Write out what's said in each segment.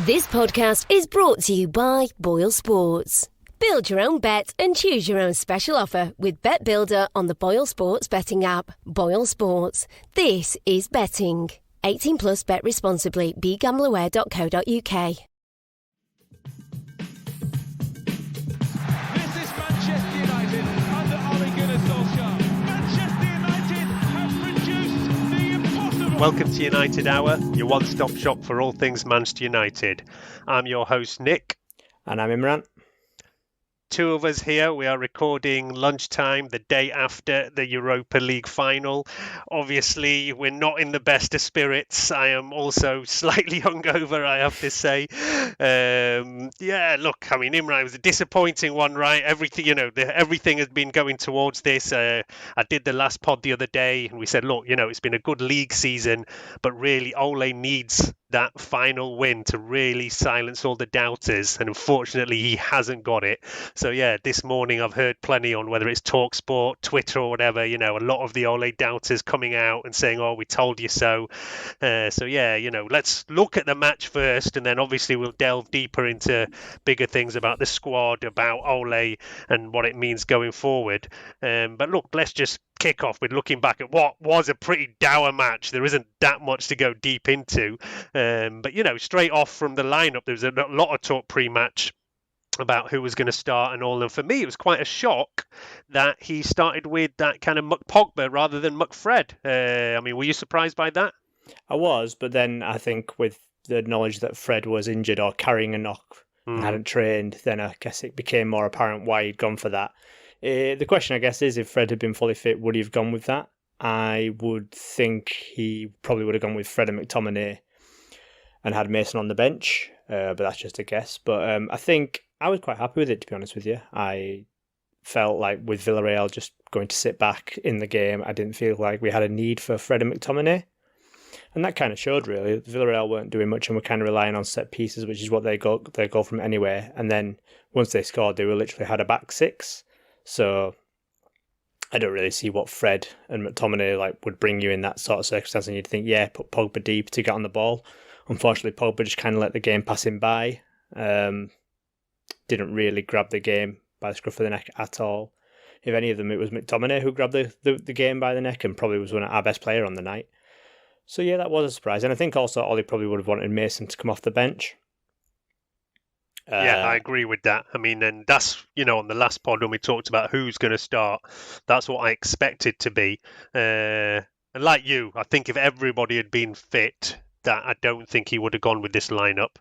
This podcast is brought to you by Boyle Sports. Build your own bet and choose your own special offer with Bet Builder on the Boyle Sports betting app. Boyle Sports. This is betting. 18 plus, bet responsibly. BeGambleAware.co.uk. This is Manchester United under Ole Gunnar Solskjaer. Manchester United have produced the impossible. Welcome to United Hour, your one-stop shop for all things Manchester United. I'm your host, Nick. And I'm Imran. Two of us here. We are recording lunchtime, the day after the Europa League Final. Obviously, we're not in the best of spirits. I am also slightly hungover, I have to say. Imran, it was a disappointing one, right? Everything has been going towards this. I did the last pod the other day, and we said, look, it's been a good league season, but really Ole needs that final win to really silence all the doubters, and unfortunately he hasn't got it. So this morning I've heard plenty on whether it's TalkSport, Twitter or whatever, a lot of the Ole doubters coming out and saying, oh, we told you so. Let's look at the match first, and then obviously we'll delve deeper into bigger things about the squad, about Ole and what it means going forward. But look, let's just kick off with looking back at what was a pretty dour match. There isn't that much to go deep into. But straight off from the lineup, there was a lot of talk pre-match about who was going to start and all. And for me, it was quite a shock that he started with that kind of Muck Pogba rather than Muck Fred. Were you surprised by that? I was, but then I think with the knowledge that Fred was injured or carrying a knock and hadn't trained, then I guess it became more apparent why he'd gone for that. The question, I guess, is if Fred had been fully fit, would he have gone with that? I would think he probably would have gone with Fred and McTominay and had Mason on the bench, but that's just a guess. But I think I was quite happy with it, to be honest with you. I felt like with Villarreal just going to sit back in the game, I didn't feel like we had a need for Fred and McTominay. And that kind of showed, really. Villarreal weren't doing much and were kind of relying on set pieces, which is what they go from anywhere. And then once they scored, they were literally had a back six. So I don't really see what Fred and McTominay would bring you in that sort of circumstance. And you'd think, put Pogba deep to get on the ball. Unfortunately, Pogba just kind of let the game pass him by. Didn't really grab the game by the scruff of the neck at all. If any of them, it was McTominay who grabbed the game by the neck and probably was our best player on the night. So that was a surprise. And I think also Ollie probably would have wanted Mason to come off the bench. I agree with that. And that's, on the last pod when we talked about who's going to start, that's what I expected to be. And like you, I think if everybody had been fit, that I don't think he would have gone with this lineup.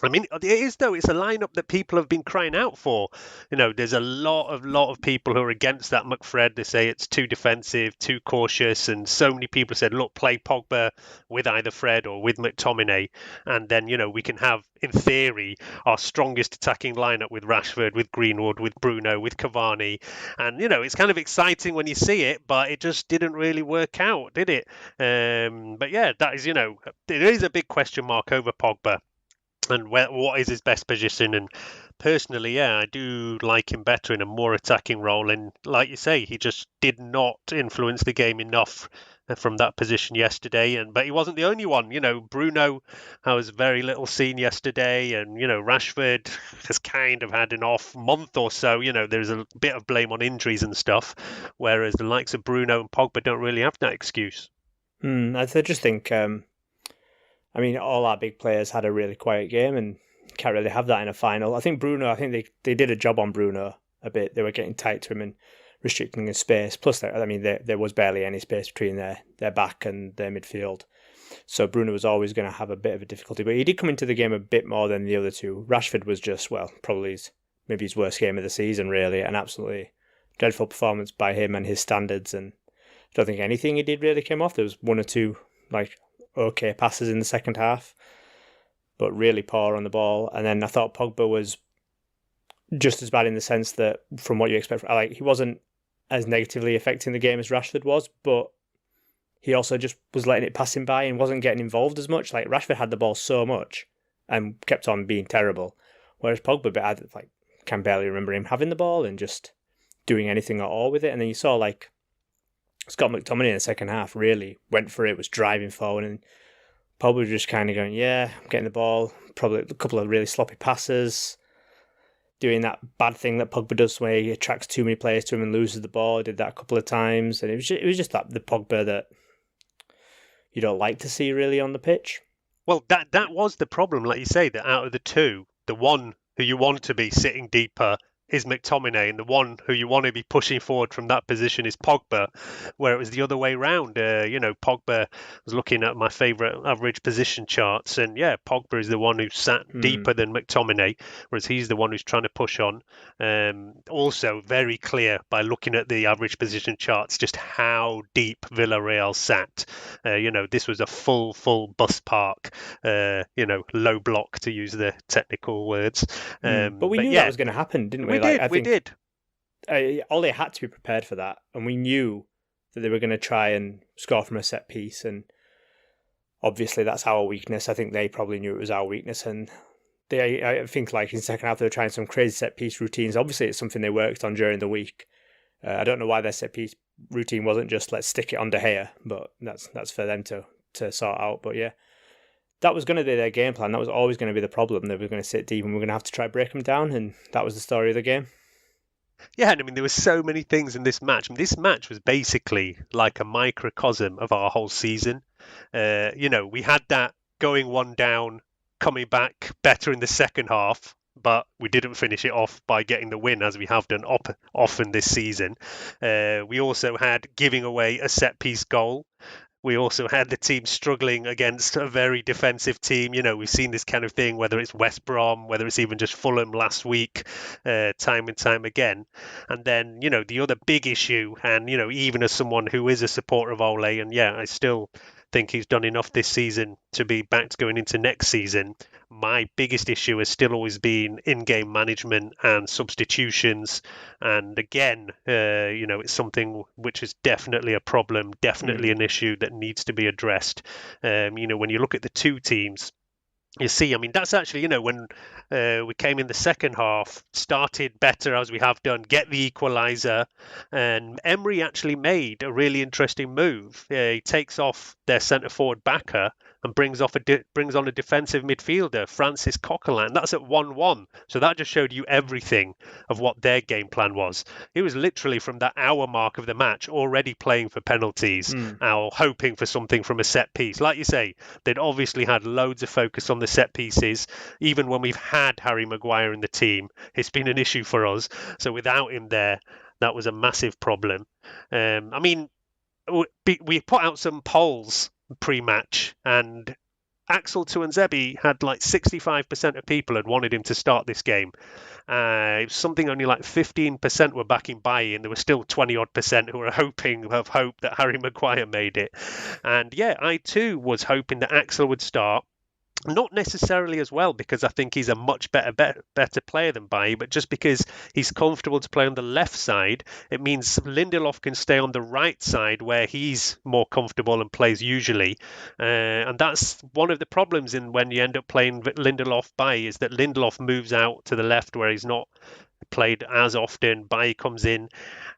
It is, though. It's a lineup that people have been crying out for. There's a lot of people who are against that McFred. They say it's too defensive, too cautious, and so many people said, look, play Pogba with either Fred or with McTominay, and then, we can have, in theory, our strongest attacking lineup with Rashford, with Greenwood, with Bruno, with Cavani. And, it's kind of exciting when you see it, but it just didn't really work out, did it? That is, there is a big question mark over Pogba and what is his best position. And personally, I do like him better in a more attacking role. And like you say, he just did not influence the game enough from that position yesterday. But he wasn't the only one. Bruno was very little seen yesterday, and Rashford has kind of had an off month or so. There's a bit of blame on injuries and stuff, whereas the likes of Bruno and Pogba don't really have that excuse. I just think all our big players had a really quiet game and can't really have that in a final. I think Bruno, they did a job on Bruno a bit. They were getting tight to him and restricting his space. Plus, there was barely any space between their back and their midfield. So Bruno was always going to have a bit of a difficulty. But he did come into the game a bit more than the other two. Rashford was just, probably maybe his worst game of the season, really. An absolutely dreadful performance by him and his standards. And I don't think anything he did really came off. There was one or two, okay passes in the second half, but really poor on the ball. And then I thought Pogba was just as bad in the sense that, from what you expect, he wasn't as negatively affecting the game as Rashford was, but he also just was letting it pass him by and wasn't getting involved as much. Rashford had the ball so much and kept on being terrible, whereas Pogba, I can barely remember him having the ball and just doing anything at all with it. And then you saw Scott McTominay in the second half really went for it, was driving forward, and Pogba was just kind of going, yeah, I'm getting the ball, probably a couple of really sloppy passes, doing that bad thing that Pogba does where he attracts too many players to him and loses the ball. He did that a couple of times, and it was just that the Pogba that you don't like to see really on the pitch. Well, that was the problem, like you say, that out of the two, the one who you want to be sitting deeper is McTominay, and the one who you want to be pushing forward from that position is Pogba, where it was the other way round. Pogba was looking at my favourite average position charts, and yeah, Pogba is the one who sat deeper than McTominay, whereas he's the one who's trying to push on. Also, very clear by looking at the average position charts just how deep Villarreal sat. This was a full bus park, low block to use the technical words. But we knew that was going to happen, didn't we? We did. Ole had to be prepared for that, and we knew that they were going to try and score from a set piece, and obviously that's our weakness. I think they probably knew it was our weakness, and I think like in the second half they were trying some crazy set piece routines. Obviously it's something they worked on during the week. I don't know why their set piece routine wasn't just let's stick it on De Gea, but that's for them to sort out. But yeah, that was going to be their game plan. That was always going to be the problem. They were going to sit deep and we're going to have to try break them down, and that was the story of the game. Yeah, and I mean, there were so many things in this match. I mean, this match was basically like a microcosm of our whole season. We had that going one down, coming back better in the second half, but we didn't finish it off by getting the win, as we have done often this season. We also had giving away a set-piece goal. We also had the team struggling against a very defensive team. We've seen this kind of thing, whether it's West Brom, whether it's even just Fulham last week, time and time again. And then, the other big issue, and, even as someone who is a supporter of Ole, and yeah, I still think he's done enough this season to be backed going into next season. My biggest issue has still always been in-game management and substitutions. And again, it's something which is definitely a problem, definitely an issue that needs to be addressed. When you look at the two teams, you see, I mean, that's actually, when we came in the second half, started better as we have done, get the equaliser, and Emery actually made a really interesting move. He takes off their centre-forward backer and brings on a defensive midfielder, Francis Coquelin. That's at 1-1. So that just showed you everything of what their game plan was. It was literally from that hour mark of the match already playing for penalties, or hoping for something from a set piece. Like you say, they'd obviously had loads of focus on the set pieces. Even when we've had Harry Maguire in the team, it's been an issue for us. So without him there, that was a massive problem. We put out some polls pre-match, and Axel Tuanzebe had like 65% of people had wanted him to start this game. It was something only like 15% were backing Bailly, and there were still 20-odd% who were hoping that Harry Maguire made it. And yeah, I too was hoping that Axel would start. Not necessarily as well because I think he's a much better player than Bailly, but just because he's comfortable to play on the left side, it means Lindelof can stay on the right side where he's more comfortable and plays usually. And that's one of the problems when you end up playing Lindelof-Bailly, is that Lindelof moves out to the left where he's not played as often. Bailly comes in,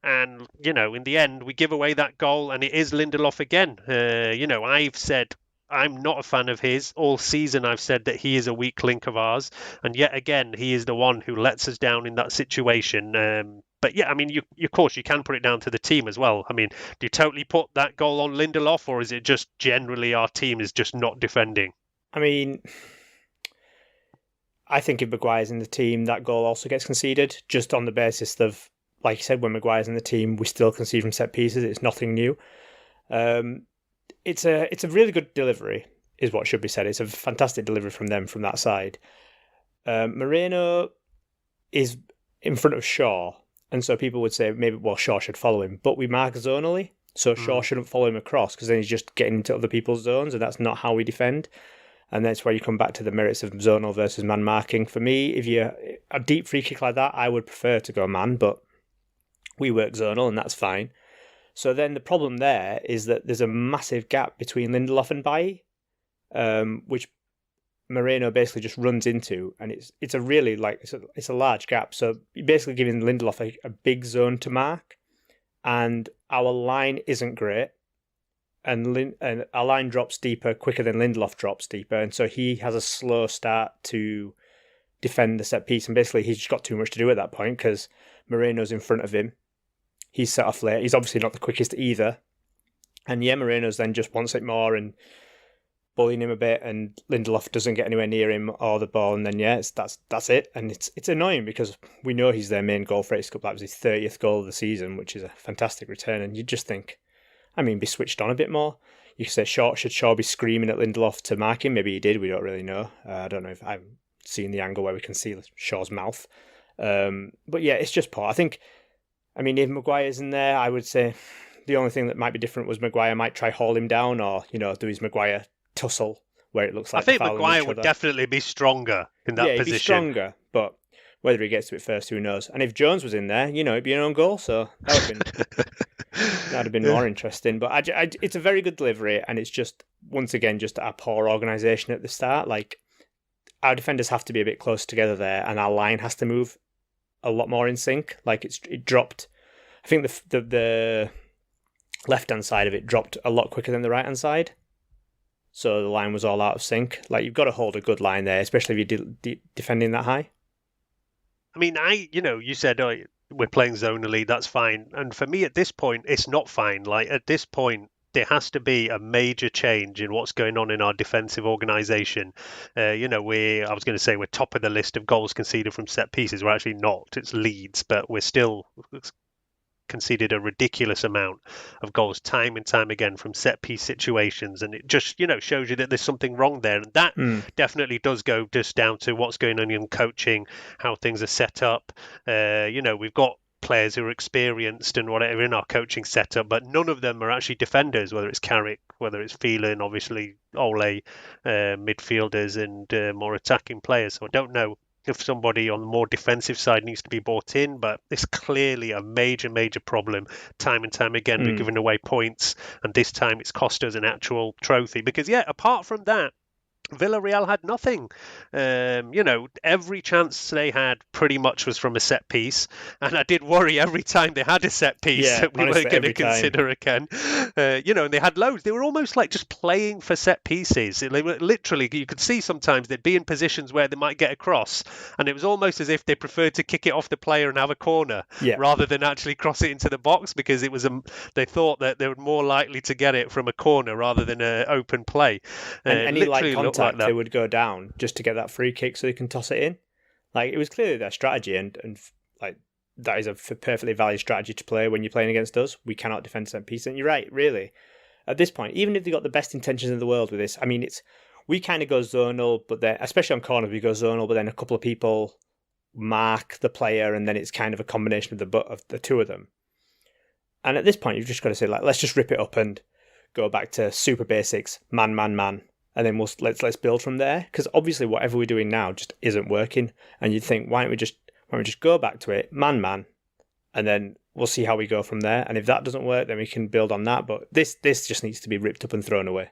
and in the end we give away that goal, and it is Lindelof again. I've said I'm not a fan of his. All season I've said that he is a weak link of ours, and yet again he is the one who lets us down in that situation. But yeah, I mean, of course you can put it down to the team as well. I mean, do you totally put that goal on Lindelof, or is it just generally our team is just not defending? I mean, I think if Maguire's in the team, that goal also gets conceded, just on the basis of, like you said, when Maguire's in the team, we still concede from set pieces. It's nothing new. It's a really good delivery, is what should be said. It's a fantastic delivery from them from that side. Moreno is in front of Shaw, and so people would say maybe Shaw should follow him, but we mark zonally, so Shaw shouldn't follow him across because then he's just getting into other people's zones, and that's not how we defend. And that's where you come back to the merits of zonal versus man marking. For me, if you're a deep free kick like that, I would prefer to go man, but we work zonal, and that's fine. So then the problem there is that there's a massive gap between Lindelof and Bailly, which Moreno basically just runs into, and it's a really it's a large gap. So you're basically giving Lindelof a big zone to mark, and our line isn't great. and our line drops deeper quicker than Lindelof drops deeper, and so he has a slow start to defend the set piece, and basically he's just got too much to do at that point because Moreno's in front of him. He's set off late. He's obviously not the quickest either, and yeah, Moreno's then just wants it more and bullying him a bit, and Lindelof doesn't get anywhere near him or the ball, and then that's it. And it's annoying because we know he's their main goal for AFC Cup. That was his 30th goal of the season, which is a fantastic return, and you just think, be switched on a bit more. You could say should Shaw be screaming at Lindelof to mark him? Maybe he did, we don't really know. I don't know if I've seen the angle where we can see Shaw's mouth. But yeah, it's just poor. I think, if Maguire's in there, I would say the only thing that might be different was Maguire might try haul him down or, do his Maguire tussle where it looks like I think Maguire would definitely be stronger in that position. Yeah, he'd be stronger, but whether he gets to it first, who knows? And if Jones was in there, it'd be an own goal, so that'd have been more interesting. But it's a very good delivery, and it's just, once again, just our poor organisation at the start. Like, our defenders have to be a bit closer together there, and our line has to move a lot more in sync. Like, it dropped. I think the left-hand side of it dropped a lot quicker than the right-hand side. So the line was all out of sync. Like, you've got to hold a good line there, especially if you're defending that high. You said we're playing zonally, that's fine. And for me, at this point, it's not fine. Like, at this point, there has to be a major change in what's going on in our defensive organisation. I was going to say we're top of the list of goals conceded from set pieces. We're actually not. It's Leeds, but we're still conceded a ridiculous amount of goals time and time again from set piece situations, and it just shows you that there's something wrong there, and that definitely does go just down to what's going on in coaching, how things are set up. We've got players who are experienced and whatever in our coaching setup, but none of them are actually defenders, whether it's Carrick, whether it's Phelan, obviously Ole, midfielders and more attacking players. So I don't know if somebody on the more defensive side needs to be brought in, but it's clearly a major problem. Time and time again, we're giving away points, and this time it's cost us an actual trophy. Because, apart from that, Villarreal had nothing. Every chance they had pretty much was from a set piece, and I did worry every time they had a set piece that we weren't going to consider again. And they had loads. They were almost like just playing for set pieces. They were literally, you could see sometimes they'd be in positions where they might get across, and it was almost as if they preferred to kick it off the player and have a corner rather than actually cross it into the box, because it was they thought that they were more likely to get it from a corner rather than an open play. And any light contact, they would go down just to get that free kick so they can toss it in. Like, it was clearly their strategy, and like, that is a perfectly valid strategy to play when you're playing against us. We cannot defend set piece, and you're right, really. At this point, even if they got the best intentions in the world with this, we kind of go zonal, but then, especially on corners, we go zonal, but then a couple of people mark the player, and then it's kind of a combination of the two of them. And at this point, you've just got to say, like, let's just rip it up and go back to super basics, man, and then let's build from there. Because obviously, whatever we're doing now just isn't working. And you'd think, why don't we just go back to it, man, and then we'll see how we go from there. And if that doesn't work, then we can build on that. But this just needs to be ripped up and thrown away.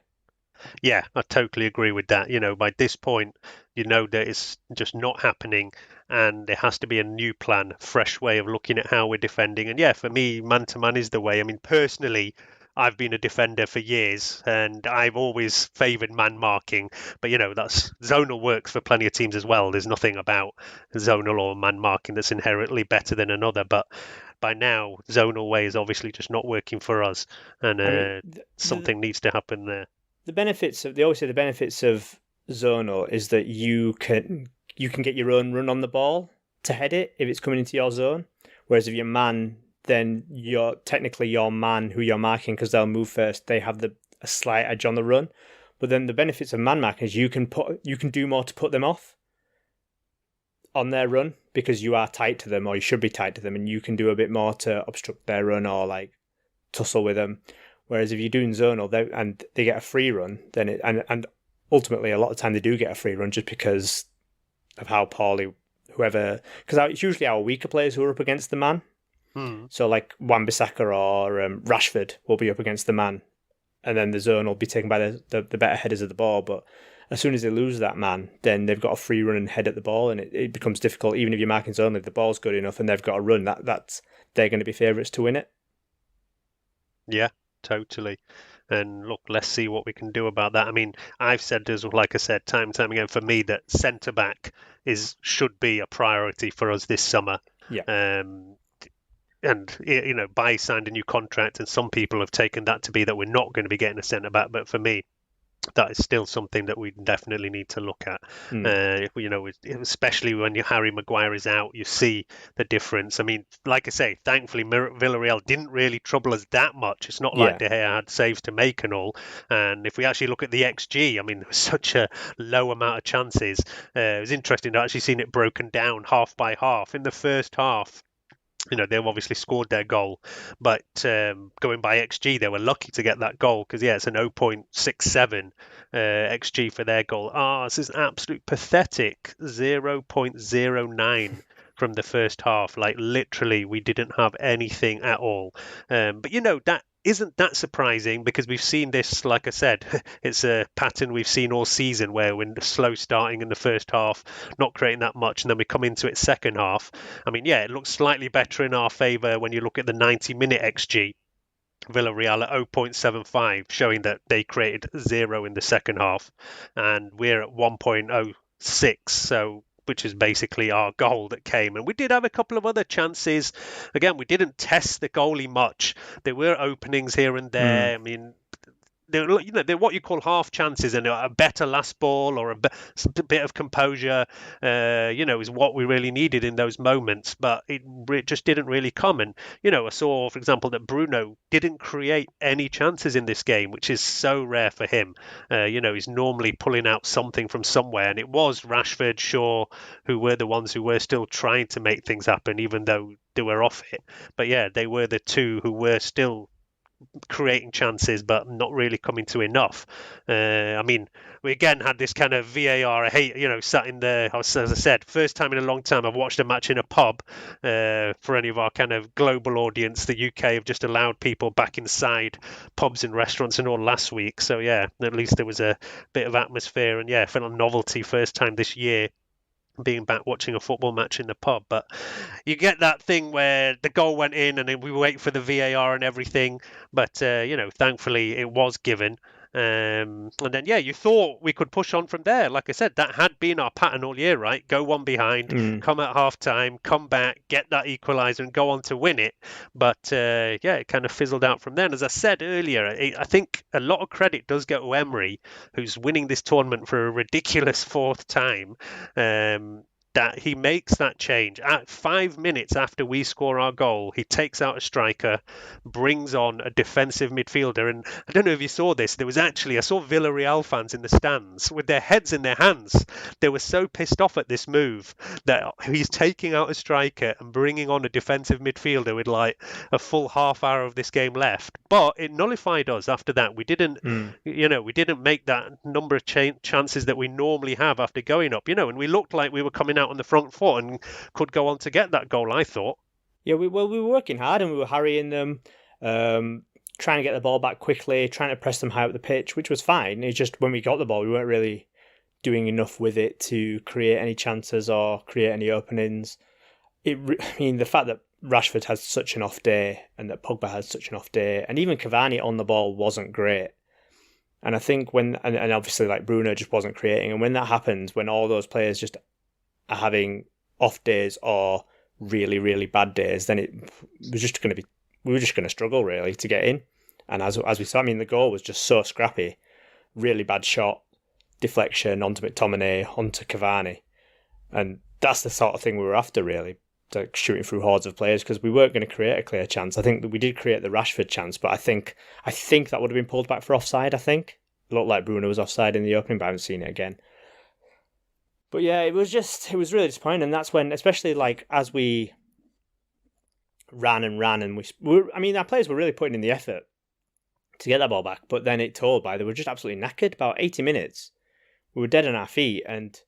Yeah, I totally agree with that. By this point, that it's just not happening, and there has to be a new plan, fresh way of looking at how we're defending. And for me, man-to-man is the way. Personally, I've been a defender for years, and I've always favoured man marking. But that's zonal works for plenty of teams as well. There's nothing about zonal or man marking that's inherently better than another. But by now, zonal way is obviously just not working for us, and something needs to happen there. They always say the benefits of zonal is that you can get your own run on the ball to head it if it's coming into your zone, whereas if you're man, then you're technically your man who you're marking, because they'll move first. They have a slight edge on the run. But then the benefits of man marking is you can do more to put them off on their run, because you are tight to them, or you should be tight to them, and you can do a bit more to obstruct their run or like tussle with them. Whereas if you're doing zonal and they get a free run, then and ultimately a lot of the time they do get a free run just because of how poorly because it's usually our weaker players who are up against the man. So like Wan-Bissaka or Rashford will be up against the man, and then the zone will be taken by the better headers of the ball. But as soon as they lose that man, then they've got a free run and head at the ball, and it becomes difficult. Even if you're marking zone, if the ball's good enough and they've got a run, they're going to be favourites to win it. Yeah, totally. And look, let's see what we can do about that. I mean, I've said, as like I said, time and time again, for me, that centre back should be a priority for us this summer. Yeah. And Bailly signed a new contract, and some people have taken that to be that we're not going to be getting a centre back. But for me, that is still something that we definitely need to look at. Especially when Harry Maguire is out, you see the difference. I mean, like I say, thankfully Villarreal didn't really trouble us that much. It's not like De Gea had saves to make and all. And if we actually look at the XG, I mean, there was such a low amount of chances. It was interesting to actually seen it broken down half by half. In the first half, they've obviously scored their goal, but going by XG, they were lucky to get that goal because, it's an 0.67 XG for their goal. This is absolute pathetic, 0.09 from the first half. Like, literally, we didn't have anything at all. But, that isn't that surprising because we've seen this, like I said, it's a pattern we've seen all season where we're slow starting in the first half, not creating that much, and then we come into it second half. I mean, it looks slightly better in our favour when you look at the 90-minute XG. Villarreal at 0.75, showing that they created 0 in the second half, and we're at 1.06, so which is basically our goal that came. And we did have a couple of other chances. Again, we didn't test the goalie much. There were openings here and there. I mean, they're what you call half chances, and a better last ball or a bit of composure, is what we really needed in those moments. But it just didn't really come. And I saw, for example, that Bruno didn't create any chances in this game, which is so rare for him. He's normally pulling out something from somewhere, and it was Rashford, Shaw, who were the ones who were still trying to make things happen, even though they were off it. But they were the two who were still creating chances but not really coming to enough. I mean, we again had this kind of VAR. I hate, sat in there, as I said, first time in a long time I've watched a match in a pub. For any of our kind of global audience, the UK have just allowed people back inside pubs and restaurants and all last week. So at least there was a bit of atmosphere, and felt a novelty first time this year being back watching a football match in the pub. But you get that thing where the goal went in and then we wait for the VAR and everything, but thankfully it was given. And then you thought we could push on from there. Like I said, that had been our pattern all year, right? Go one behind, come at half time, come back, get that equaliser and go on to win it. But it kind of fizzled out from there. And as I said earlier, I think a lot of credit does go to Emery, who's winning this tournament for a ridiculous fourth time. That he makes that change at 5 minutes after we score our goal. He takes out a striker, brings on a defensive midfielder, and I don't know if you saw this. I saw Villarreal fans in the stands with their heads in their hands. They were so pissed off at this move that he's taking out a striker and bringing on a defensive midfielder with like a full half hour of this game left. But it nullified us after that. We didn't, we didn't make that number of chances that we normally have after going up, and we looked like we were coming out on the front foot and could go on to get that goal, I thought. Yeah, we were working hard and we were harrying them, trying to get the ball back quickly, trying to press them high up the pitch, which was fine. It's just when we got the ball, we weren't really doing enough with it to create any chances or create any openings. The fact that Rashford has such an off day and that Pogba has such an off day, and even Cavani on the ball wasn't great. And I think and obviously like Bruno just wasn't creating. And when that happens, when all those players just are having off days or really, really bad days, then we were just going to struggle really to get in. And as we saw, the goal was just so scrappy, really bad shot, deflection onto McTominay, onto Cavani, and that's the sort of thing we were after really, like shooting through hordes of players, because we weren't going to create a clear chance. I think that we did create the Rashford chance, but I think that would have been pulled back for offside. I think it looked like Bruno was offside in the opening, but I haven't seen it again. But it was really disappointing. And that's when, especially like as we ran and our players were really putting in the effort to get that ball back. But then they were just absolutely knackered. About 80 minutes, we were dead on our feet. And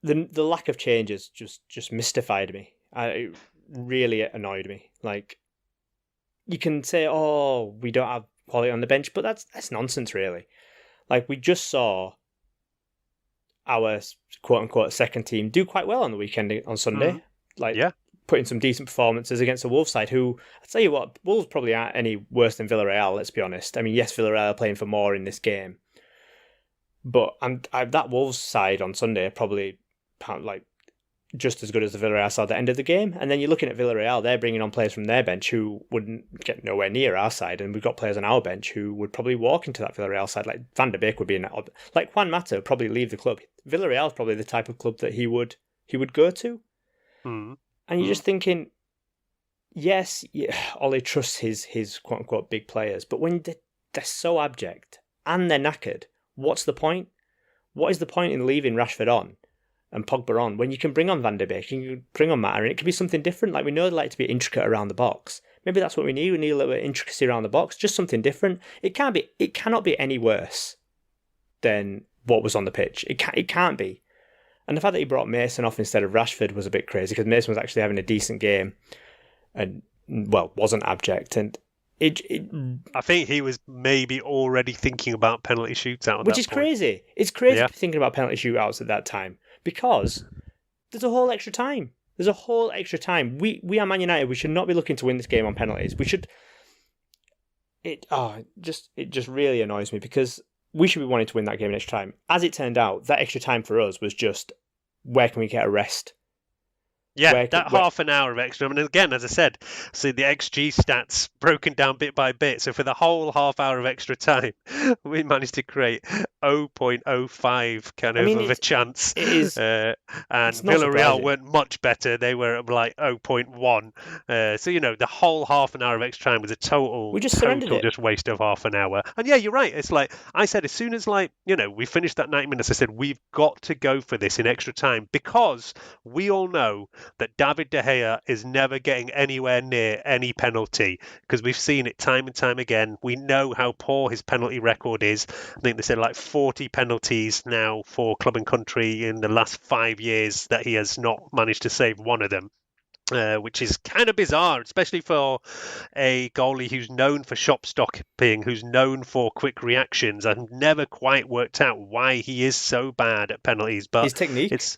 the lack of changes just mystified me. It really annoyed me. Like, you can say, oh, we don't have quality on the bench, but that's nonsense, really. Like, we just saw our quote-unquote second team do quite well on the weekend on Sunday. put in some decent performances against the Wolves side, who, I'll tell you what, Wolves probably aren't any worse than Villarreal, let's be honest. I mean, yes, Villarreal are playing for more in this game, but that Wolves side on Sunday probably like just as good as the Villarreal side at the end of the game. And then you're looking at Villarreal, they're bringing on players from their bench who wouldn't get nowhere near our side, and we've got players on our bench who would probably walk into that Villarreal side. Like Van der Beek would be in that. Like Juan Mata would probably leave the club. Villarreal is probably the type of club that he would go to. And you're just thinking, yes, Ollie trusts his quote unquote big players, but when they're so abject and they're knackered, what's the point? What is the point in leaving Rashford on and Pogba on when you can bring on Van der Beek, you can bring on Mata, and it can be something different? Like, we know they like to be intricate around the box. Maybe that's what we need. We need a little bit of intricacy around the box, just something different. It cannot be any worse than what was on the pitch. It can't be. And the fact that he brought Mason off instead of Rashford was a bit crazy, because Mason was actually having a decent game and, well, wasn't abject. And I think he was maybe already thinking about penalty shootouts, which is crazy. It's crazy thinking about penalty shootouts at that time, because there's a whole extra time. There's a whole extra time. We are Man United. We should not be looking to win this game on penalties. We should. It just really annoys me, because we should be wanting to win that game in extra time. As it turned out, that extra time for us was just, where can we get a rest? Yeah, half an hour of extra. I mean, again, as I said, see the XG stats broken down bit by bit. So for the whole half hour of extra time, we managed to create 0.05 of a chance. It is, and Villarreal weren't much better. They were like 0.1. So, the whole half an hour of extra time was a total waste of half an hour. And yeah, you're right. It's like I said, as soon as we finished that 90 minutes, I said, we've got to go for this in extra time, because we all know that David De Gea is never getting anywhere near any penalty, because we've seen it time and time again. We know how poor his penalty record is. I think they said like 40 penalties now for club and country in the last 5 years that he has not managed to save one of them. Which is kind of bizarre, especially for a goalie who's known for shop stopping, who's known for quick reactions. I've never quite worked out why he is so bad at penalties. But his technique, it's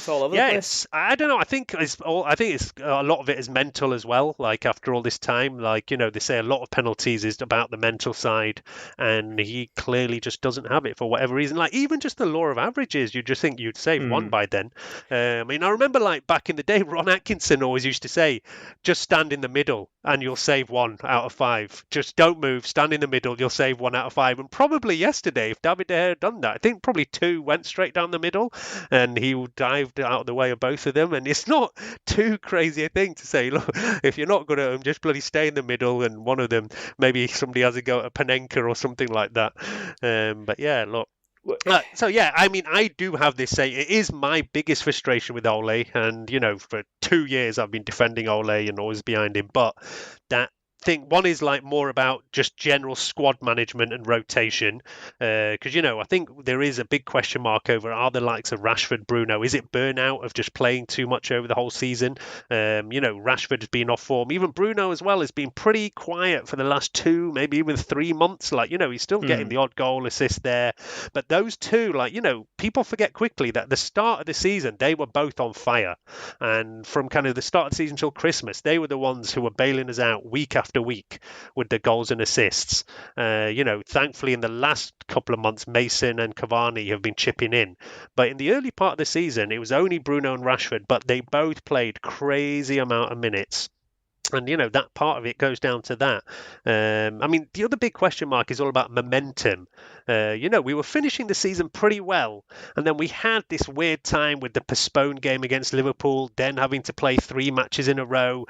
all over the place. I don't know. I think it's a lot of it is mental as well. Like, after all this time, they say a lot of penalties is about the mental side, and he clearly just doesn't have it for whatever reason. Like, even just the law of averages, you just think you'd save one by then. I remember back in the day, Ron Atkinson always used to say, just stand in the middle and you'll save 1 out of 5. Just don't move, stand in the middle, you'll save 1 out of 5. And probably yesterday, if David De Gea had done that, I think probably 2 went straight down the middle, and he dived out of the way of both of them. And it's not too crazy a thing to say, look, if you're not good at them, just bloody stay in the middle, and one of them, maybe somebody has a go at Panenka or something like that. But yeah, look. I do have this say. It is my biggest frustration with Ole, and for 2 years I've been defending Ole and always behind him. But that thing, one is more about just general squad management and rotation, because I think there is a big question mark over, are the likes of Rashford, Bruno, is it burnout of just playing too much over the whole season? Rashford has been off form. Even Bruno as well has been pretty quiet for the last 2, maybe even 3 months. He's still getting the odd goal assist there, but those two, people forget quickly that the start of the season they were both on fire, and from kind of the start of the season till Christmas, they were the ones who were bailing us out week after week with the goals and assists. Thankfully in the last couple of months, Mason and Cavani have been chipping in, but in the early part of the season it was only Bruno and Rashford, but they both played crazy amount of minutes. And, that part of it goes down to that. The other big question mark is all about momentum. We were finishing the season pretty well, and then we had this weird time with the postponed game against Liverpool, then having to play 3 matches in a row,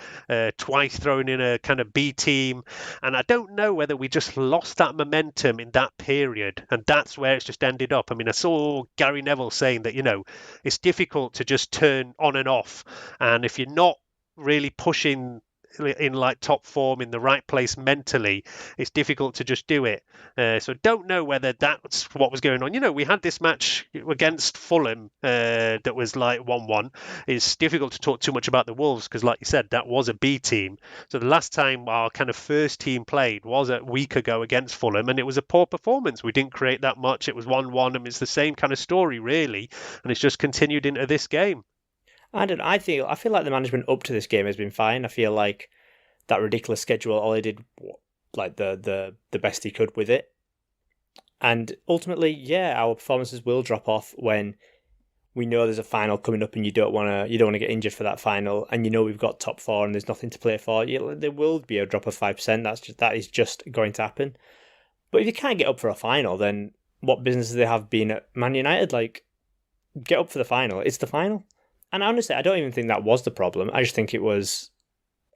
twice thrown in a kind of B team. And I don't know whether we just lost that momentum in that period, and that's where it's just ended up. I saw Gary Neville saying that, it's difficult to just turn on and off. And if you're not really pushing in top form in the right place mentally, it's difficult to just do it. So don't know whether that's what was going on. We had this match against Fulham that was 1-1. It's difficult to talk too much about the Wolves because, like you said, that was a B team. So the last time our kind of first team played was a week ago against Fulham, and it was a poor performance. We didn't create that much. It was 1-1, and it's the same kind of story really, and it's just continued into this game. I don't know. I feel like the management up to this game has been fine. I feel like that ridiculous schedule, Ole did like the best he could with it. And ultimately, yeah, our performances will drop off when we know there's a final coming up and you don't want to get injured for that final, and you know we've got top four and there's nothing to play for. There will be a drop of 5%. That is just going to happen. But if you can't get up for a final, then what business do they have being at Man United? Like, get up for the final. It's the final. And honestly, I don't even think that was the problem. I just think it was.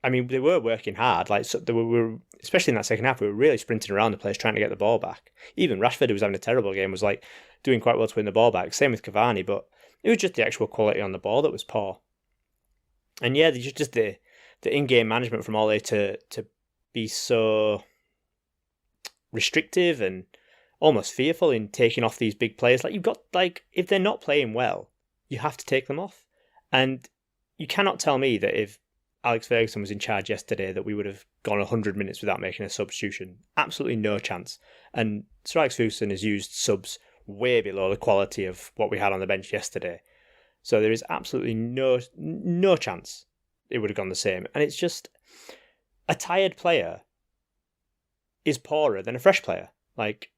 I mean, they were working hard. Like, so they were, especially in that second half, we were really sprinting around the place trying to get the ball back. Even Rashford, who was having a terrible game, was like doing quite well to win the ball back. Same with Cavani, but it was just the actual quality on the ball that was poor. And yeah, just the in-game management from Ole to be so restrictive and almost fearful in taking off these big players. Like, you've got, like, if they're not playing well, you have to take them off. And you cannot tell me that if Alex Ferguson was in charge yesterday that we would have gone 100 minutes without making a substitution. Absolutely no chance. And Sir Alex Ferguson has used subs way below the quality of what we had on the bench yesterday. So there is absolutely no chance it would have gone the same. And it's just, a tired player is poorer than a fresh player. Like,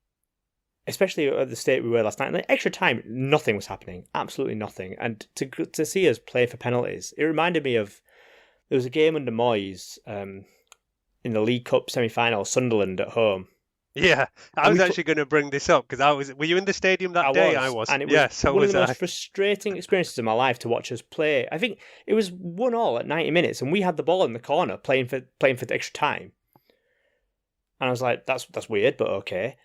especially at the state we were last night. Like, extra time, nothing was happening. Absolutely nothing. And to see us play for penalties, it reminded me of, there was a game under Moyes in the League Cup semi-final, Sunderland at home. Yeah, I was actually going to bring this up because were you in the stadium that day? I was. And it was one of the most frustrating experiences of my life to watch us play. I think it was 1-1 at 90 minutes, and we had the ball in the corner playing for the extra time. And I was like, that's weird, but okay.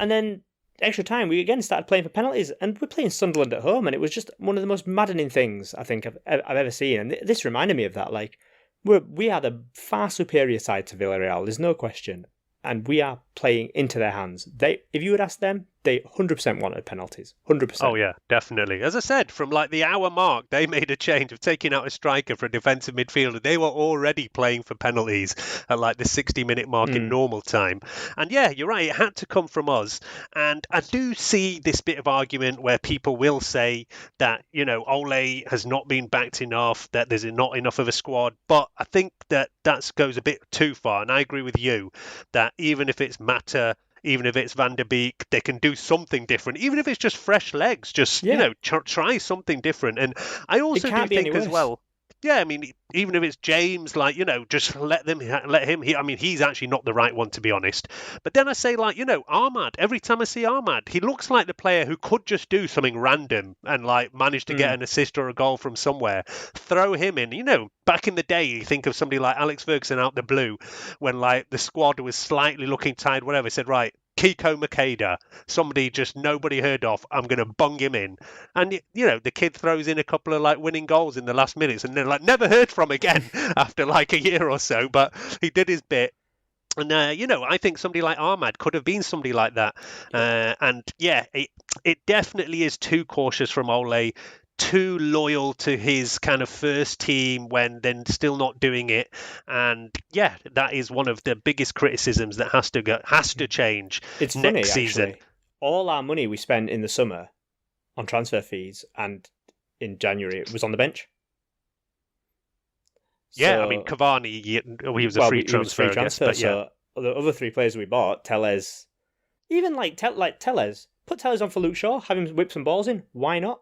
And then extra time, we again started playing for penalties, and we're playing Sunderland at home, and it was just one of the most maddening things I think I've ever seen. And this reminded me of that. Like, we had a far superior side to Villarreal, there's no question, and we are playing into their hands. If you would ask them, they 100% wanted penalties. 100%. Oh, yeah, definitely. As I said, from like the hour mark, they made a change of taking out a striker for a defensive midfielder. They were already playing for penalties at like the 60-minute mark in normal time. And yeah, you're right, it had to come from us. And I do see this bit of argument where people will say that, you know, Ole has not been backed enough, that there's not enough of a squad. But I think that goes a bit too far. And I agree with you that even if it's Mata, even if it's Van der Beek, they can do something different. Even if it's just fresh legs, just, you know, try something different. And I also do think as well, yeah, I mean, even if it's James, like, you know, just let him. I mean, he's actually not the right one, to be honest. But then I say, like, you know, Ahmad, every time I see Ahmad, he looks like the player who could just do something random and, like, manage to get an assist or a goal from somewhere. Throw him in. You know, back in the day, you think of somebody like Alex Ferguson out the blue when, like, the squad was slightly looking tired, whatever, said, right, Kiko Makeda, somebody just nobody heard of, I'm going to bung him in. And, you know, the kid throws in a couple of, like, winning goals in the last minutes and then, like, never heard from again after, like, a year or so. But he did his bit. And, you know, I think somebody like Ahmad could have been somebody like that. And, yeah, it definitely is too cautious from Ole, too loyal to his kind of first team when then still not doing it. And yeah, that is one of the biggest criticisms that has to change. It's next funny, season. Actually. All our money we spent in the summer on transfer fees and in January it was on the bench. Yeah, so, I mean, Cavani, he was a free transfer, I guess, but yeah. So the other three players we bought, Tellez, even like Tellez, put Tellez on for Luke Shaw, have him whip some balls in. Why not?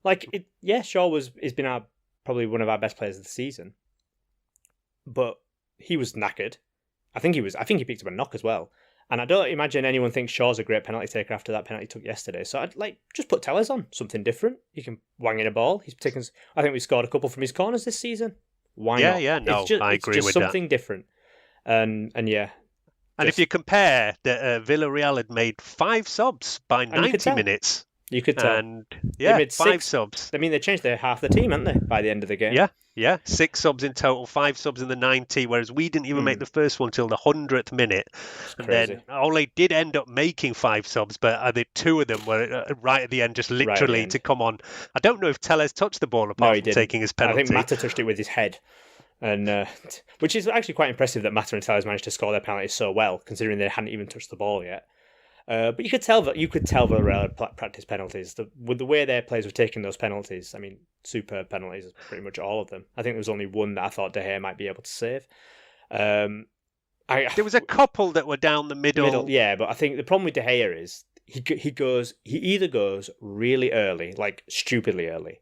Like, Shaw has been probably one of our best players of the season, but he was knackered. I think he picked up a knock as well, and I don't imagine anyone thinks Shaw's a great penalty taker after that penalty he took yesterday. So I'd just put Tellez on, something different. He can wang in a ball. I think we scored a couple from his corners this season. Why not? Yeah, no, I agree with that. It's just something different, and yeah. And if you compare, Villarreal had made 5 subs by 90 minutes. You could tell. And yeah, they made 5 subs. I mean, they changed half the team, haven't they, by the end of the game? Yeah. 6 subs in total, 5 subs in the 90, whereas we didn't even make the first one till the 100th minute. And then Ole did end up making 5 subs, but I think 2 of them were right at the end, just literally to come on. I don't know if Tellez touched the ball apart from taking his penalty. I think Mata touched it with his head. And which is actually quite impressive that Mata and Tellez managed to score their penalties so well, considering they hadn't even touched the ball yet. But you could tell Villarreal had practice penalties. With the way their players were taking those penalties, I mean, superb penalties, pretty much all of them. I think there was only one that I thought De Gea might be able to save. There was a couple that were down the middle. Yeah, but I think the problem with De Gea is he either goes really early, like stupidly early,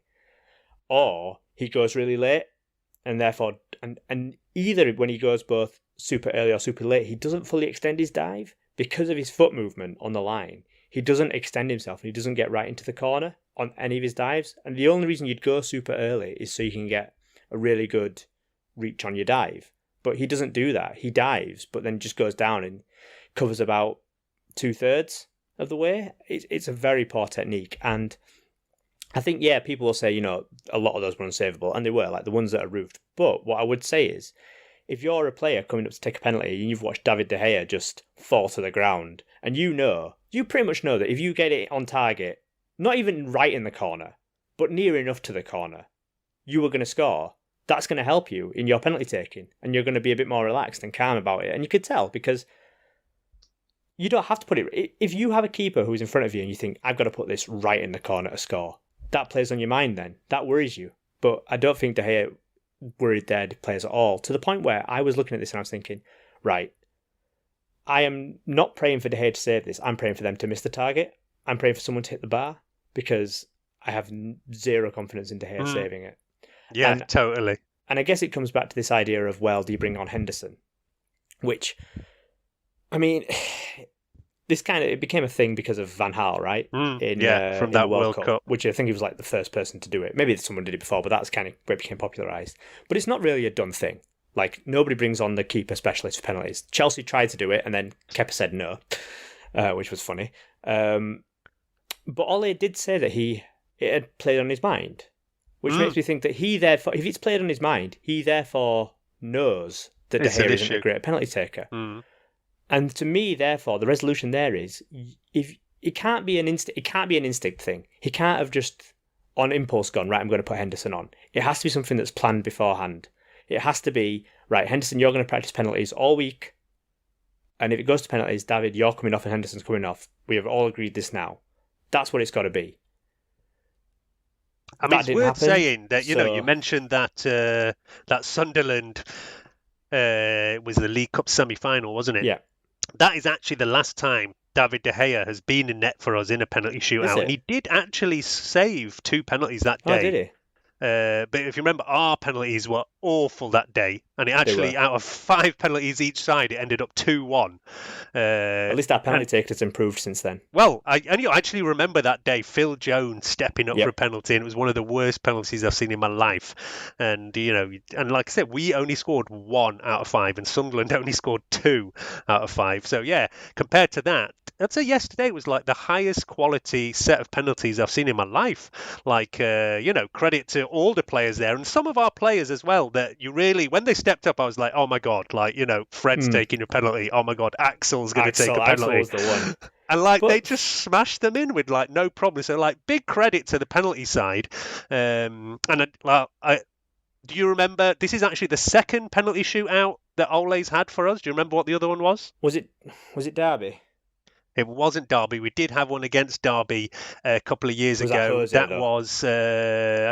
or he goes really late, and therefore, and either when he goes both super early or super late, he doesn't fully extend his dive. Because of his foot movement on the line, he doesn't extend himself and he doesn't get right into the corner on any of his dives. And the only reason you'd go super early is so you can get a really good reach on your dive. But he doesn't do that. He dives, but then just goes down and covers about 2/3 of the way. It's a very poor technique. And I think, yeah, people will say, a lot of those were unsavable, and they were, like the ones that are roofed. But what I would say is, if you're a player coming up to take a penalty and you've watched David De Gea just fall to the ground, and you pretty much know that if you get it on target, not even right in the corner, but near enough to the corner, you are going to score. That's going to help you in your penalty taking, and you're going to be a bit more relaxed and calm about it. And you could tell, because you don't have to put it... If you have a keeper who's in front of you and you think, I've got to put this right in the corner to score, that plays on your mind then. That worries you. But I don't think De Gea worried their players at all, to the point where I was looking at this and I was thinking, right, I am not praying for De Gea to save this. I'm praying for them to miss the target. I'm praying for someone to hit the bar, because I have zero confidence in De Gea saving it. Yeah, totally. And I guess it comes back to this idea of, well, do you bring on Henderson? Which, I mean, it became a thing because of Van Gaal, right? From that World Cup, which I think he was like the first person to do it. Maybe someone did it before, but that's kind of where it became popularised. But it's not really a done thing. Like, nobody brings on the keeper specialist for penalties. Chelsea tried to do it, and then Kepa said no, which was funny. But Ole did say that it had played on his mind, which makes me think that he therefore, if it's played on his mind, he therefore knows that De Gea isn't a great penalty taker. And to me, therefore, the resolution there is, if it can't be an instinct thing. He can't have just on impulse gone, right, I'm going to put Henderson on. It has to be something that's planned beforehand. It has to be, right, Henderson, you're going to practice penalties all week. And if it goes to penalties, David, you're coming off and Henderson's coming off. We have all agreed this now. That's what it's got to be. I mean, it's worth saying that, you mentioned that that Sunderland was the League Cup semi-final, wasn't it? Yeah. That is actually the last time David De Gea has been in net for us in a penalty shootout. And he did actually save 2 penalties that day. Oh, did he? But if you remember, our penalties were awful that day. And it actually, out of 5 penalties each side, it ended up 2-1. At least our penalty take has improved since then. Well, I actually remember that day, Phil Jones stepping up for a penalty, and it was one of the worst penalties I've seen in my life. And, and like I said, we only scored 1 out of 5, and Sunderland only scored 2 out of 5. So, yeah, compared to that, I'd say yesterday was like the highest quality set of penalties I've seen in my life. Like, credit to all the players there, and some of our players as well, that you really, when they stepped up, I was like, oh my God, like, Fred's taking a penalty. Oh my God, Axel's going to take a penalty. Axel was the one. And they just smashed them in with no problem. So big credit to the penalty side. Do you remember, this is actually the second penalty shootout that Ole's had for us. Do you remember what the other one was? Was it Derby? It wasn't Derby. We did have one against Derby a couple of years ago. I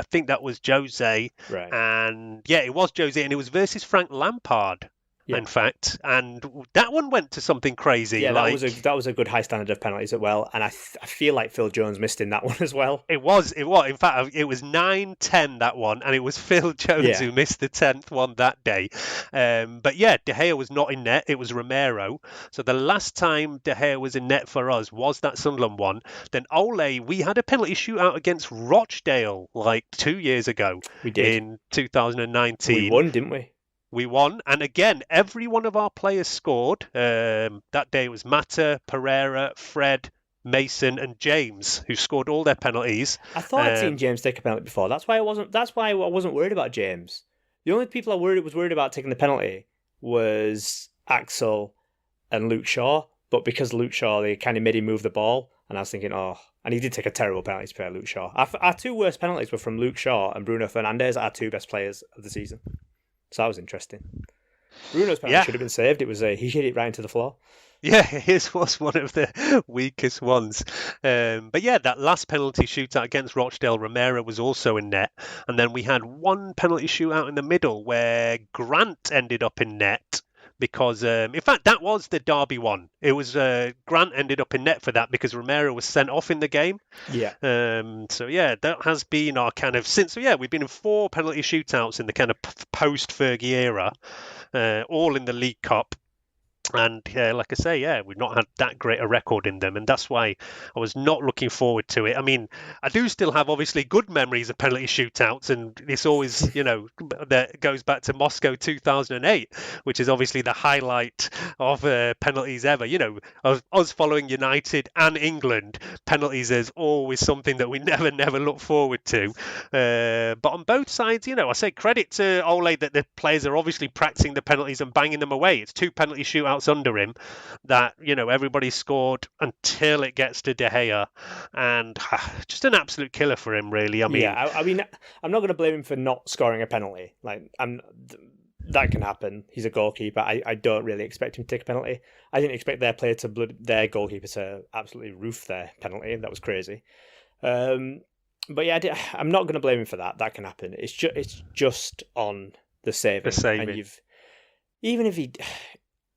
think that was Jose. Right. And yeah, it was Jose, and it was versus Frank Lampard. In fact, and that one went to something crazy. Yeah, that was a good high standard of penalties as well, and I feel like Phil Jones missed in that one as well. It was. In fact, it was 9-10 that one, and it was Phil Jones who missed the 10th one that day. But yeah, De Gea was not in net. It was Romero. So the last time De Gea was in net for us was that Sunderland one. Then Ole, we had a penalty shootout against Rochdale 2 years ago. We did in 2019. We won, didn't we? We won, and again, every one of our players scored. That day was Mata, Pereira, Fred, Mason, and James, who scored all their penalties. I thought I'd seen James take a penalty before. That's why I wasn't worried about James. The only people I was worried about taking the penalty was Axel and Luke Shaw. But because Luke Shaw, they kind of made him move the ball, and I was thinking, and he did take a terrible penalty to play Luke Shaw. Our 2 worst penalties were from Luke Shaw and Bruno Fernandes, our 2 best players of the season. So that was interesting. Bruno's penalty should have been saved. It was he hit it right into the floor. Yeah, his was one of the weakest ones. But yeah, that last penalty shootout against Rochdale, Romero was also in net. And then we had one penalty shootout in the middle where Grant ended up in net because, in fact, that was the Derby one. It was Grant ended up in net for that because Romero was sent off in the game. Yeah. So yeah, that has been our kind of we've been in 4 penalty shootouts in the kind of post-Fergie era, all in the League Cup. And like I say, yeah, we've not had that great a record in them, and that's why I was not looking forward to it. I mean, I do still have obviously good memories of penalty shootouts, and it's always, that goes back to Moscow 2008, which is obviously the highlight of penalties ever. Of us following United and England, penalties is always something that we never look forward to. But on both sides, I say credit to Ole that the players are obviously practicing the penalties and banging them away. It's 2 penalty shootouts under him that everybody scored until it gets to De Gea, and just an absolute killer for him, really. I mean, I'm not going to blame him for not scoring a penalty. That can happen. He's a goalkeeper. I don't really expect him to take a penalty. I didn't expect their goalkeeper to absolutely roof their penalty. That was crazy. But yeah, I'm not going to blame him for that. That can happen. It's just on the saving. And even if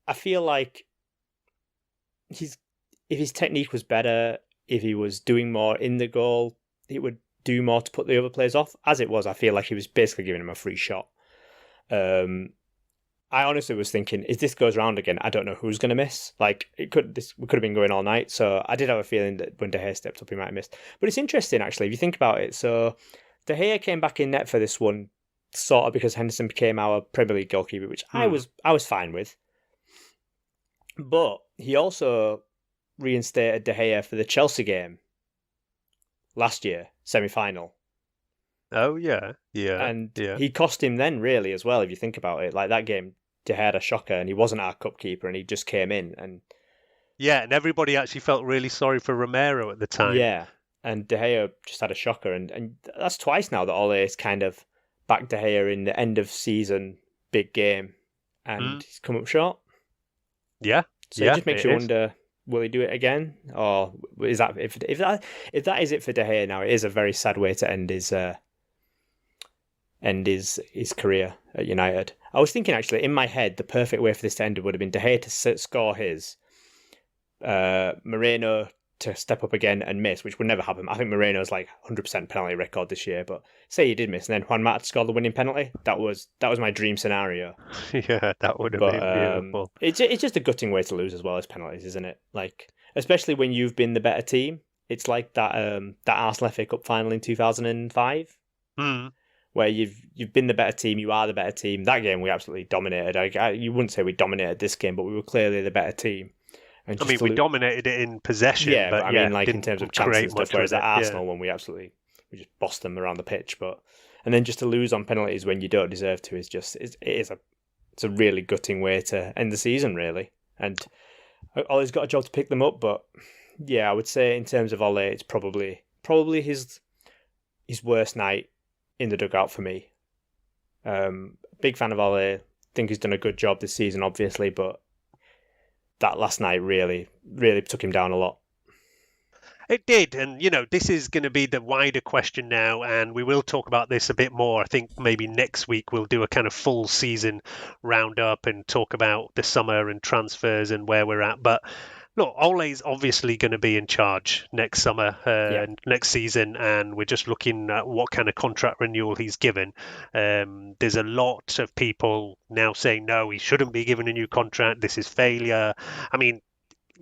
I feel like if his technique was better, if he was doing more in the goal, it would do more to put the other players off. As it was, I feel like he was basically giving him a free shot. I honestly was thinking, if this goes round again, I don't know who's going to miss. We could have been going all night. So I did have a feeling that when De Gea stepped up, he might have missed. But it's interesting, actually, if you think about it. So De Gea came back in net for this one, sort of because Henderson became our Premier League goalkeeper, which I was fine with. But he also reinstated De Gea for the Chelsea game last year, semi-final. Oh, yeah. And he cost him then, really, as well, if you think about it. Like, that game, De Gea had a shocker, and he wasn't our cup keeper, and he just came in. And yeah, and everybody actually felt really sorry for Romero at the time. Yeah, and De Gea just had a shocker. And that's twice now that Ole has kind of backed De Gea in the end-of-season big game, and he's come up short. Yeah. So it just makes you wonder, will he do it again? Or is that if that is it for De Gea now, it is a very sad way to end his career at United. I was thinking, actually, in my head, the perfect way for this to end would have been De Gea to score his, Moreno to step up again and miss, which would never happen. I think Moreno's 100% penalty record this year, but say he did miss, and then Juan Mata scored the winning penalty. That was my dream scenario. Yeah, that would have been beautiful. It's just a gutting way to lose as well as penalties, isn't it? Especially when you've been the better team. It's like that Arsenal FA Cup final in 2005, where you've been the better team, you are the better team. That game we absolutely dominated. You wouldn't say we dominated this game, but we were clearly the better team. We dominated it in possession. Yeah, but in terms of chances and stuff, whereas at Arsenal, when we just bossed them around the pitch. And then just to lose on penalties when you don't deserve to it's a really gutting way to end the season, really. And Ole's got a job to pick them up, but yeah, I would say in terms of Ole, it's probably his worst night in the dugout for me. Big fan of Ole. Think he's done a good job this season, obviously, but that last night really, really took him down a lot. It did, and this is going to be the wider question now, and we will talk about this a bit more. I think maybe next week we'll do a kind of full season roundup and talk about the summer and transfers and where we're at. But look, Ole's obviously going to be in charge next summer, next season, and we're just looking at what kind of contract renewal he's given. There's a lot of people now saying, no, he shouldn't be given a new contract. This is failure. I mean,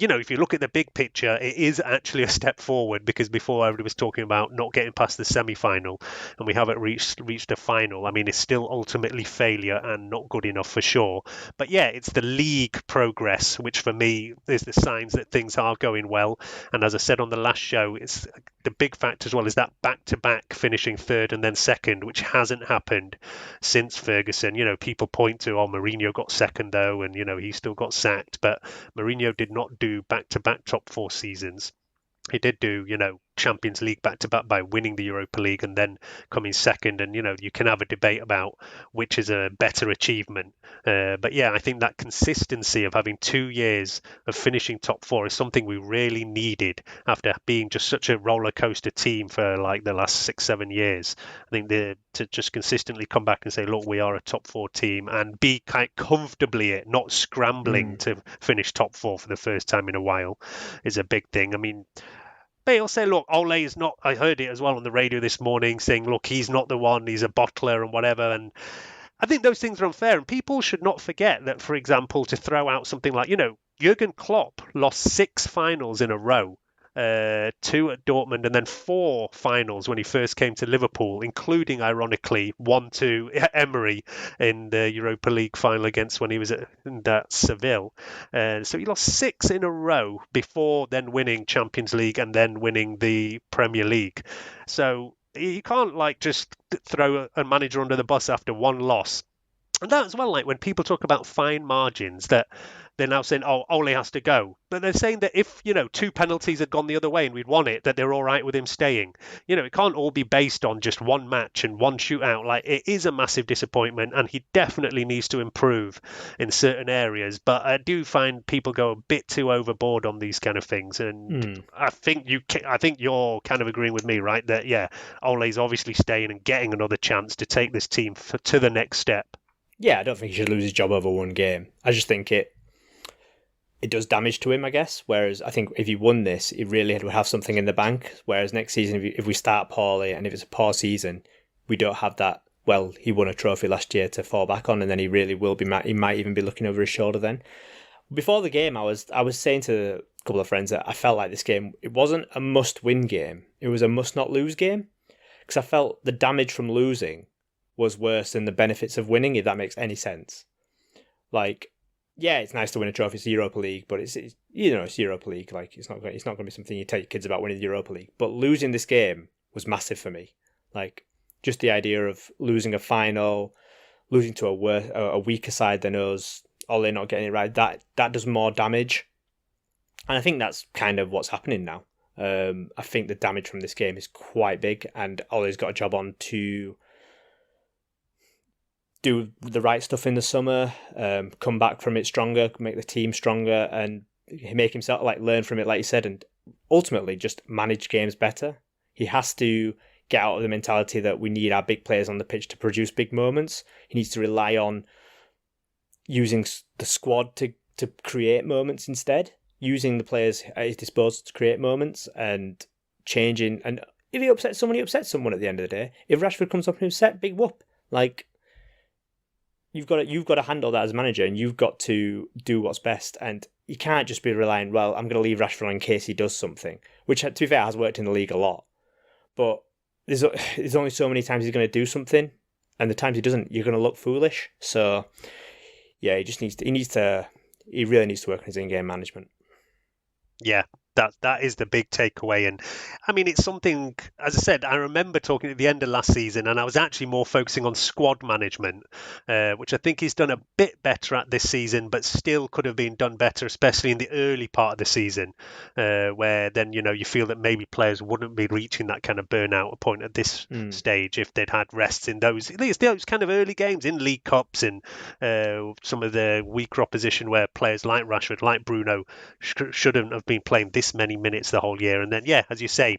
if you look at the big picture, it is actually a step forward, because before everybody was talking about not getting past the semi-final, and we haven't reached a final. I mean, it's still ultimately failure and not good enough for sure. But yeah, it's the league progress, which for me is the signs that things are going well. And as I said on the last show, it's the big factor as well is that back-to-back finishing third and then second, which hasn't happened since Ferguson. People point to, Mourinho got second though, and he still got sacked, but Mourinho did not do back-to-back top 4 seasons. He did do, Champions League back-to-back by winning the Europa League and then coming second. And, you can have a debate about which is a better achievement. But yeah, I think that consistency of having 2 years of finishing top four is something we really needed after being just such a roller coaster team for like the last 6-7 years. I think to just consistently come back and say, look, we are a top four team and be quite comfortably it, not scrambling to finish top four for the first time in a while is a big thing. I mean, Bale say, look, Ole is not, I heard it as well on the radio this morning saying, look, he's not the one, he's a bottler and whatever. And I think those things are unfair. And people should not forget that, for example, to throw out something like, Jurgen Klopp lost 6 finals in a row. 2 at Dortmund and then 4 finals when he first came to Liverpool, including, ironically, 1 to Emery in the Europa League final against when he was at Seville. So he lost 6 in a row before then winning Champions League and then winning the Premier League. So you can't just throw a manager under the bus after 1 loss. And that as well, like when people talk about fine margins, that they're now saying, oh, Ole has to go. But they're saying that if, 2 penalties had gone the other way and we'd won it, that they're all right with him staying. It can't all be based on just 1 match and 1 shootout. Like, it is a massive disappointment and he definitely needs to improve in certain areas. But I do find people go a bit too overboard on these kind of things. And I think you're kind of agreeing with me, right? That, yeah, Ole's obviously staying and getting another chance to take this team to the next step. Yeah, I don't think he should lose his job over 1 game. I just think it does damage to him, I guess. Whereas I think if he won this, he really would have something in the bank. Whereas next season, if we start poorly and if it's a poor season, we don't have that, well, he won a trophy last year to fall back on, and then he really will be, he might even be looking over his shoulder then. Before the game, I was saying to a couple of friends that I felt like this game, it wasn't a must-win game. It was a must-not-lose game. Because I felt the damage from losing was worse than the benefits of winning, if that makes any sense. Like, yeah, it's nice to win a trophy. It's the Europa League, but it's Europa League. Like, it's not going to be something you tell your kids about winning the Europa League. But losing this game was massive for me. Like, just the idea of losing a final, losing to a weaker side than us, Ole not getting it right, that does more damage. And I think that's kind of what's happening now. I think the damage from this game is quite big, and Ole's got a job on to do the right stuff in the summer, come back from it stronger, make the team stronger, and make himself learn from it, like you said, and ultimately just manage games better. He has to get out of the mentality that we need our big players on the pitch to produce big moments. He needs to rely on using the squad to create moments instead, using the players at his disposal to create moments and changing. And if he upsets someone, he upsets someone at the end of the day. If Rashford comes up and upset, big whoop. Like, you've got to handle that as a manager, and you've got to do what's best. And you can't just be relying, well, I'm going to leave Rashford on in case he does something, which, to be fair, has worked in the league a lot. But there's only so many times he's going to do something, and the times he doesn't, you're going to look foolish. So, yeah, he really needs to work on his in-game management. Yeah, that is the big takeaway. And I mean, it's something, as I said, I remember talking at the end of last season, and I was actually more focusing on squad management, which I think he's done a bit better at this season, but still could have been done better, especially in the early part of the season, where then, you feel that maybe players wouldn't be reaching that kind of burnout point at this stage if they'd had rests in those kind of early games in League Cups and some of the weaker opposition where players like Rashford, like Bruno, shouldn't have been playing this many minutes the whole year. And then, yeah, as you say,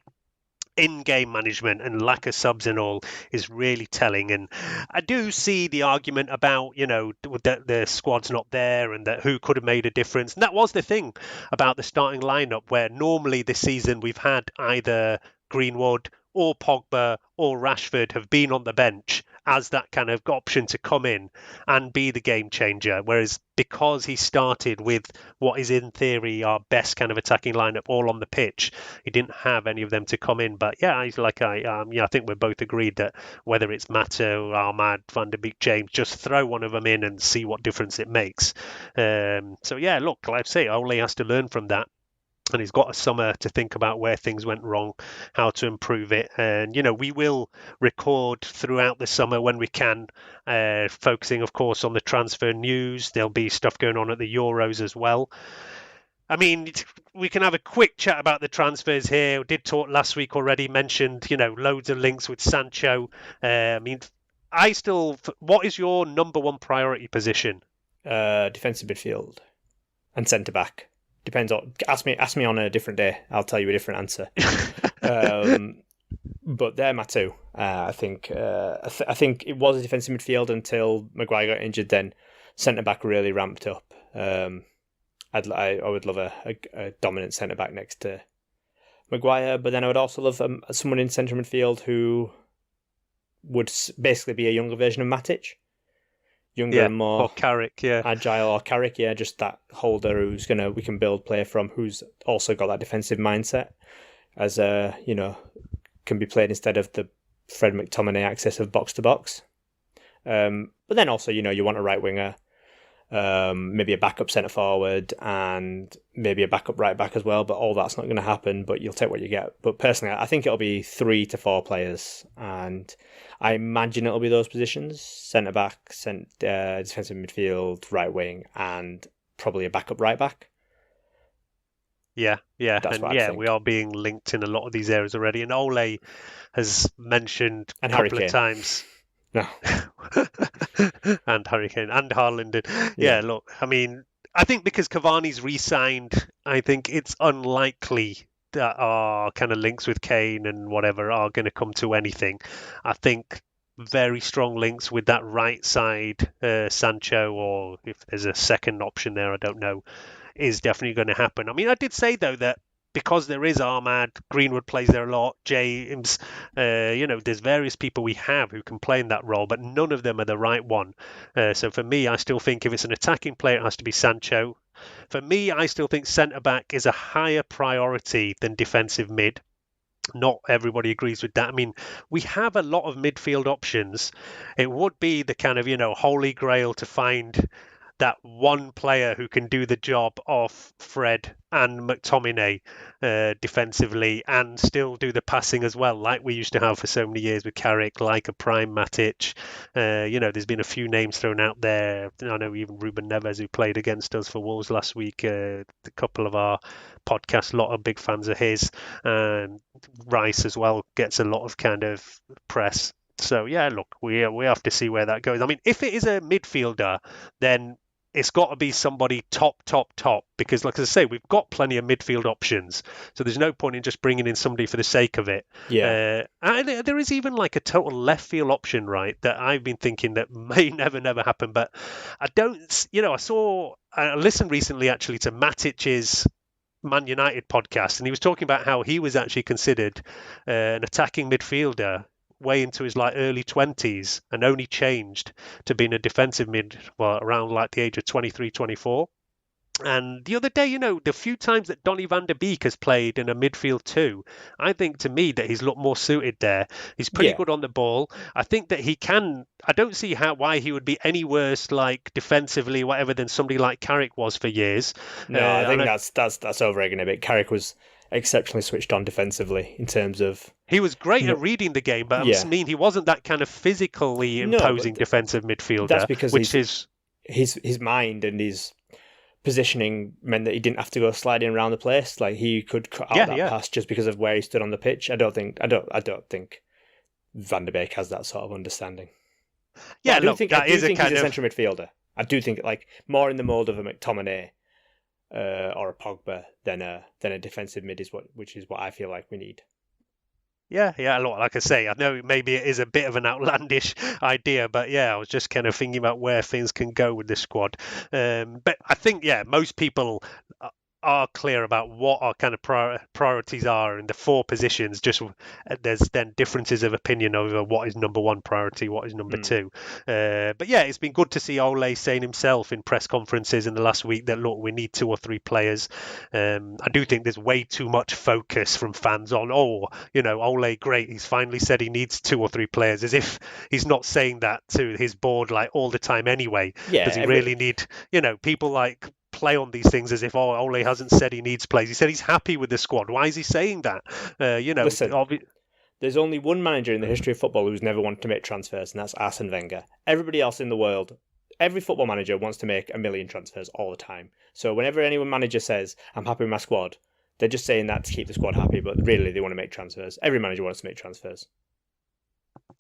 in-game management and lack of subs and all is really telling. And I do see the argument about, that the squad's not there and that who could have made a difference. And that was the thing about the starting lineup, where normally this season we've had either Greenwood or Pogba or Rashford have been on the bench as that kind of option to come in and be the game changer. Whereas because he started with what is in theory our best kind of attacking lineup all on the pitch, he didn't have any of them to come in. But yeah, I think we're both agreed that whether it's Mato, Ahmad, Van der Beek, James, just throw one of them in and see what difference it makes. So yeah, look, like I say, Ole has to learn from that. And he's got a summer to think about where things went wrong, how to improve it. And, we will record throughout the summer when we can, focusing, of course, on the transfer news. There'll be stuff going on at the Euros as well. I mean, we can have a quick chat about the transfers here. We did talk last week already, mentioned, loads of links with Sancho. I mean, what is your number one priority position? Defensive midfield and centre back. Depends on. Ask me on a different day. I'll tell you a different answer. But they're my two. I think. I think it was a defensive midfield until Maguire got injured. Then centre back really ramped up. I would love a dominant centre back next to Maguire, but then I would also love someone in centre midfield who would basically be a younger version of Matic. Younger and more or Carrick, agile, or Carrick, just that holder we can build play from, who's also got that defensive mindset, as can be played instead of the Fred McTominay access of box to box. But then also, you want a right winger, maybe a backup centre forward, and maybe a backup right back as well. But all that's not going to happen. But you'll take what you get. But personally, I think it'll be 3 to 4 players, and I imagine it'll be those positions: centre back, defensive midfield, right wing, and probably a backup right back. Yeah. That's and what I think. we are being linked in a lot of these areas already. And Ole has mentioned and a couple Harry of times. No. And Hurricane and Haaland. Yeah, look, I mean, I think because Cavani's re-signed, I think it's unlikely that our kind of links with Kane and whatever are going to come to anything. I think very strong links with that right side, Sancho, or if there's a second option there, I don't know, is definitely going to happen. I mean, I did say, though, that because there is Ahmad, Greenwood plays there a lot, James, there's various people we have who can play in that role, but none of them are the right one. So for me, I still think if it's an attacking player, it has to be Sancho. For me, I still think centre-back is a higher priority than defensive mid. Not everybody agrees with that. I mean, we have a lot of midfield options. It would be the kind of, holy grail to find that one player who can do the job of Fred and McTominay defensively and still do the passing as well, like we used to have for so many years with Carrick, like a prime Matic. There's been a few names thrown out there. I know even Ruben Neves, who played against us for Wolves last week, a couple of our podcasts, a lot of big fans of his. And Rice as well gets a lot of kind of press. So, look, we have to see where that goes. I mean, if it is a midfielder, then it's got to be somebody top, because like I say, we've got plenty of midfield options. So there's no point in just bringing in somebody for the sake of it. Yeah. And there is even like a total left field option, right, that I've been thinking that may never happen. But I listened recently actually to Matic's Man United podcast, and he was talking about how he was actually considered an attacking midfielder way into his early 20s and only changed to being a defensive mid around the age of 23, 24. And the other day, the few times that Donny van der Beek has played in a midfield too, I think to me that he's looked more suited there. He's pretty good on the ball. I think that he can. I don't see why he would be any worse defensively, whatever, than somebody like Carrick was for years. No, I think that's over-egging a bit. Carrick was exceptionally switched on defensively in terms of... He was great at reading the game, but I mean, he wasn't that kind of physically imposing defensive midfielder. That's because his mind and his positioning meant that he didn't have to go sliding around the place. He could cut out that pass just because of where he stood on the pitch. I don't think Van der Beek has that sort of understanding. Yeah, I do think he's a central midfielder. I do think more in the mould of a McTominay or a Pogba than a defensive mid which is what I feel like we need. Yeah. Like I say, I know maybe it is a bit of an outlandish idea, but I was just kind of thinking about where things can go with this squad. But I think, most people are clear about what our kind of priorities are in the 4 positions. Just there's then differences of opinion over what is number 1 priority, what is number 2. But it's been good to see Ole saying himself in press conferences in the last week that, look, we need 2 or 3 players. I do think there's way too much focus from fans on, Ole, great, he's finally said he needs 2 or 3 players, as if he's not saying that to his board all the time anyway. Does he really need, people play on these things as if Ole hasn't said he needs players. He said he's happy with the squad. Why is he saying that? Listen, there's only one manager in the history of football who's never wanted to make transfers, and that's Arsene Wenger. Everybody else in the world every football manager wants to make 1 million transfers all the time. So whenever any manager says, I'm happy with my squad, they're just saying that to keep the squad happy, but really they want to make transfers. Every manager wants to make transfers.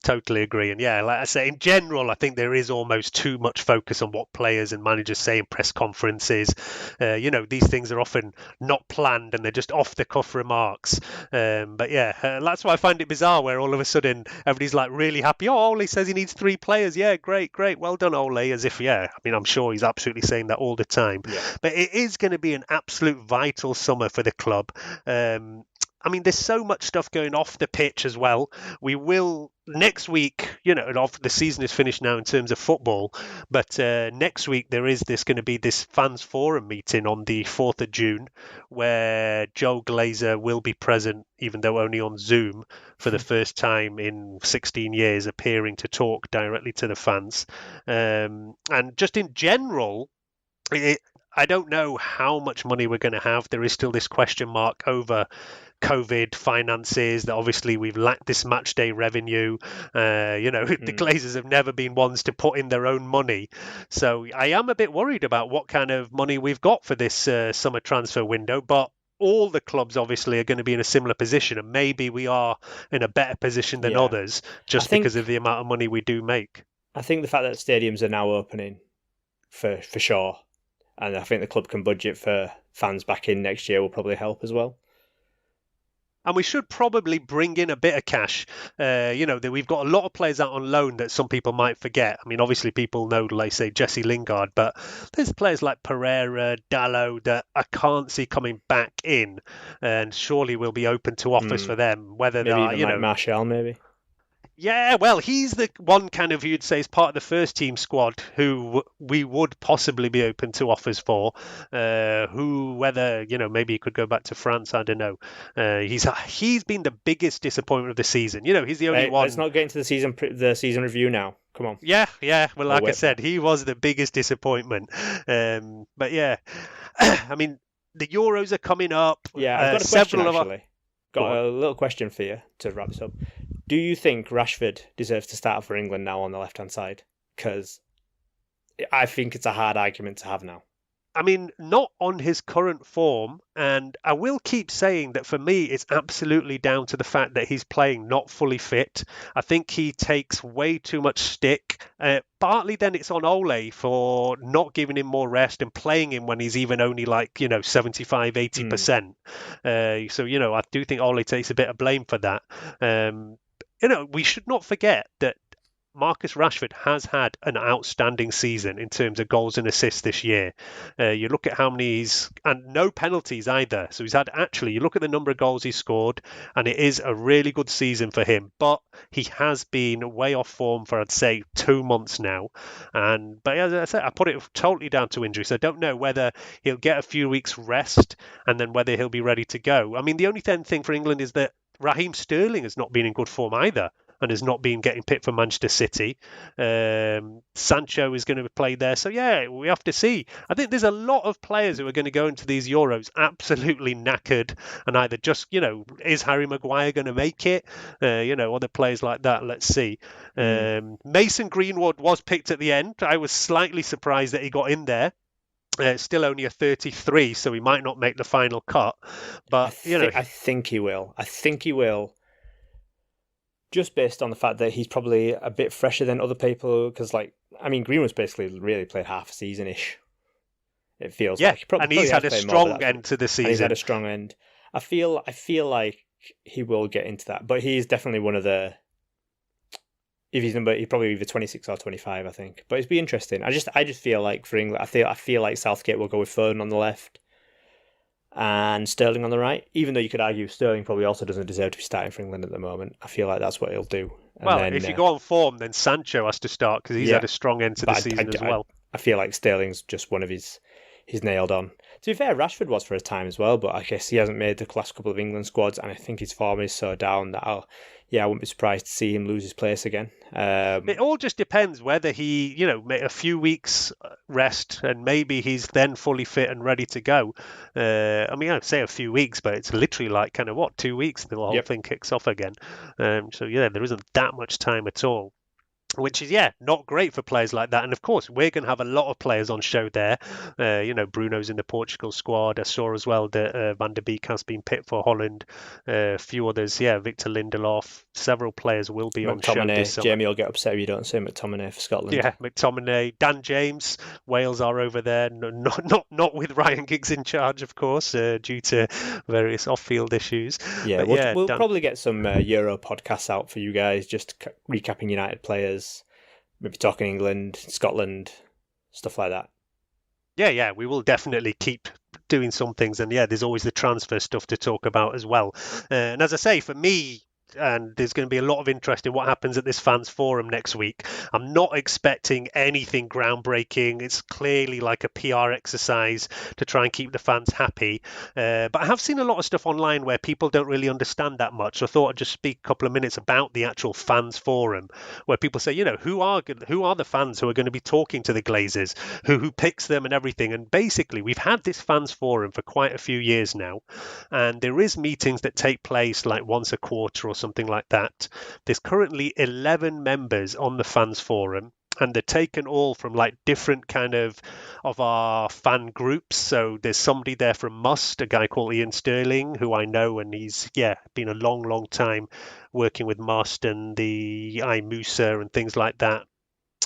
Totally agree. And yeah, like I say, in general, I think there is almost too much focus on what players and managers say in press conferences. These things are often not planned and they're just off the cuff remarks. But yeah, that's why I find it bizarre where all of a sudden everybody's like really happy. Oh, Ole says he needs 3 players. Yeah, great. Well done, Ole. As if, I'm sure he's absolutely saying that all the time. Yeah. But it is going to be an absolute vital summer for the club. There's so much stuff going off the pitch as well. We will next week, the season is finished now in terms of football, but next week there is going to be this fans forum meeting on the 4th of June where Joe Glazer will be present, even though only on Zoom, for the first time in 16 years, appearing to talk directly to the fans. And just in general, I don't know how much money we're going to have. There is still this question mark over COVID finances, that obviously we've lacked this match day revenue. The Glazers have never been ones to put in their own money. So I am a bit worried about what kind of money we've got for this summer transfer window. But all the clubs obviously are going to be in a similar position, and maybe we are in a better position than others because of the amount of money we do make. I think the fact that stadiums are now opening for sure, and I think the club can budget for fans back in next year will probably help as well. And we should probably bring in a bit of cash. That we've got a lot of players out on loan that some people might forget. Obviously people know, like say, Jesse Lingard, but there's players like Pereira, Dallo that I can't see coming back in, and surely we'll be open to offers for them. Whether maybe even like Martial, maybe. Yeah, well, he's the one kind of, you'd say, is part of the first team squad who we would possibly be open to offers for. Whether, maybe he could go back to France, I don't know. He's been the biggest disappointment of the season. He's the only one. Let's not get into the season review now. Come on. Yeah. Well, like I said, he was the biggest disappointment. But yeah, the Euros are coming up. Yeah, I've got a question, actually. Got a little question for you to wrap this up. Do you think Rashford deserves to start for England now on the left-hand side? Because I think it's a hard argument to have now. Not on his current form, and I will keep saying that for me it's absolutely down to the fact that he's playing not fully fit. I think he takes way too much stick. Partly then it's on Ole for not giving him more rest and playing him when he's even only 75, 80%. So, I do think Ole takes a bit of blame for that. We should not forget that Marcus Rashford has had an outstanding season in terms of goals and assists this year. You look at how many and no penalties either. So you look at the number of goals he's scored, and it is a really good season for him. But he has been way off form for, I'd say, 2 months now. But as I said, I put it totally down to injury. So I don't know whether he'll get a few weeks rest and then whether he'll be ready to go. The only thing for England is that Raheem Sterling has not been in good form either, and has not been getting picked for Manchester City. Sancho is going to play there. So, yeah, we have to see. I think there's a lot of players who are going to go into these Euros absolutely knackered, and either just, is Harry Maguire going to make it? Other players like that, let's see. Mason Greenwood was picked at the end. I was slightly surprised that he got in there. Still only a 33, so he might not make the final cut. But, I think he will. Just based on the fact that he's probably a bit fresher than other people, because, Greenwood's basically really played half a season-ish. It feels like. And he's had a strong end to the season. He's had a strong end. I feel like he will get into that, but he's definitely one of the. If he's probably either 26 or 25, I think. But it'd be interesting. I just feel like for England, I feel like Southgate will go with Foden on the left and Sterling on the right, even though you could argue Sterling probably also doesn't deserve to be starting for England at the moment. I feel like that's what he'll do. And if you go on form, then Sancho has to start because he's had a strong end to the season as well. I feel like Sterling's just one of his nailed on. To be fair, Rashford was for a time as well, but I guess he hasn't made the last couple of England squads, and I think his form is so down that I wouldn't be surprised to see him lose his place again. It all just depends whether he, a few weeks rest and maybe he's then fully fit and ready to go. I'd say a few weeks, but it's literally 2 weeks the whole thing kicks off again. There isn't that much time at all. which is, not great for players like that. And of course, we're going to have a lot of players on show there. Bruno's in the Portugal squad. I saw as well that Van der Beek has been picked for Holland. A few others, Victor Lindelof. Several players will be on show this summer. Jamie will get upset if you don't say McTominay for Scotland. Yeah, McTominay, Dan James. Wales are over there. Not with Ryan Giggs in charge, of course, due to various off-field issues. Yeah, we'll probably get some Euro podcasts out for you guys, just recapping United players. Maybe talking England, Scotland, stuff like that. Yeah, we will definitely keep doing some things. And there's always the transfer stuff to talk about as well. And as I say, for me, and there's going to be a lot of interest in what happens at this fans forum next week. I'm not expecting anything groundbreaking. It's clearly like a PR exercise to try and keep the fans happy. But I have seen a lot of stuff online where people don't really understand that much. So I thought I'd just speak a couple of minutes about the actual fans forum, where people say, who are the fans who are going to be talking to the Glazers, who picks them and everything. And basically, we've had this fans forum for quite a few years now, and there is meetings that take place like once a quarter or something like that. There's currently 11 members on the fans forum, and they're taken all from like different kind of our fan groups. So there's somebody there from Must, a guy called Ian Sterling, who I know, and he's been a long time working with Must and the Musa and things like that.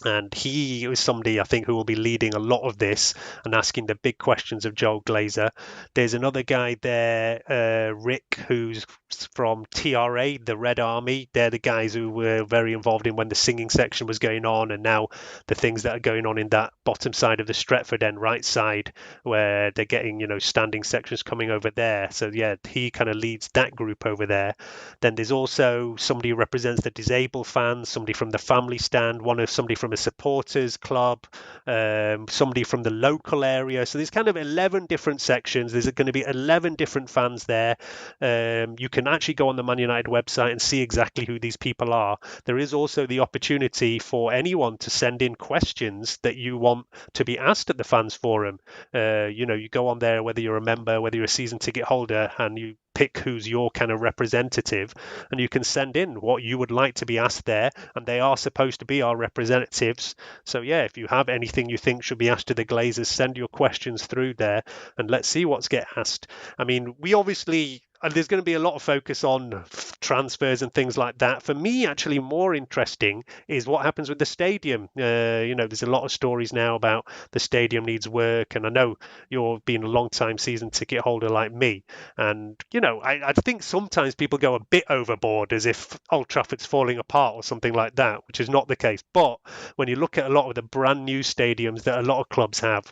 And he is somebody, I think, who will be leading a lot of this and asking the big questions of Joel Glazer. There's another guy there, Rick, who's from TRA, the Red Army. They're the guys who were very involved in when the singing section was going on, and now the things that are going on in that bottom side of the Stretford end, right side, where they're getting, standing sections coming over there. So, he kind of leads that group over there. Then there's also somebody who represents the disabled fans, somebody from the family stand, somebody from a supporters club, somebody from the local area. So there's kind of 11 different sections. There's going to be 11 different fans there. You can actually go on the Man United website and see exactly who these people are. There is also the opportunity for anyone to send in questions that you want to be asked at the fans forum. You go on there, whether you're a member, whether you're a season ticket holder, and you pick who's your kind of representative, and you can send in what you would like to be asked there, and they are supposed to be our representatives. So if you have anything you think should be asked to the Glazers, send your questions through there and let's see what's get asked. I mean, we obviously, there's going to be a lot of focus on transfers and things like that. For me, actually more interesting is what happens with the stadium. There's a lot of stories now about the stadium needs work, and I know you've been a long time season ticket holder like me, and I think sometimes people go a bit overboard as if Old Trafford's falling apart or something like that, which is not the case. But when you look at a lot of the brand new stadiums that a lot of clubs have,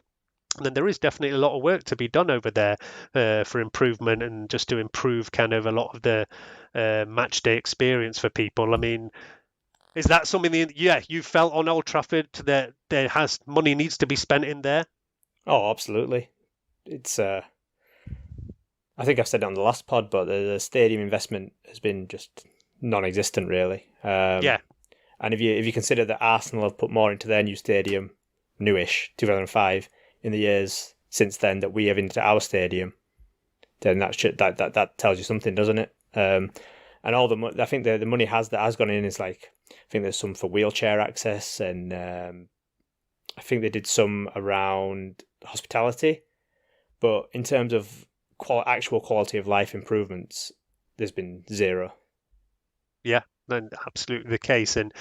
then there is definitely a lot of work to be done over there for improvement and just to improve kind of a lot of the match day experience for people. I mean, is that something that you felt on Old Trafford that money needs to be spent in there? Oh, absolutely. It's I think I've said it on the last pod, but the stadium investment has been just non-existent, really. And if you consider that Arsenal have put more into their new stadium, newish, 2005, in the years since then that we have into our stadium, then that tells you something, doesn't it? And all the I think the money that has gone in is like, I think there's some for wheelchair access, and I think they did some around hospitality, but in terms of actual quality of life improvements, there's been zero. Yeah, absolutely the case. And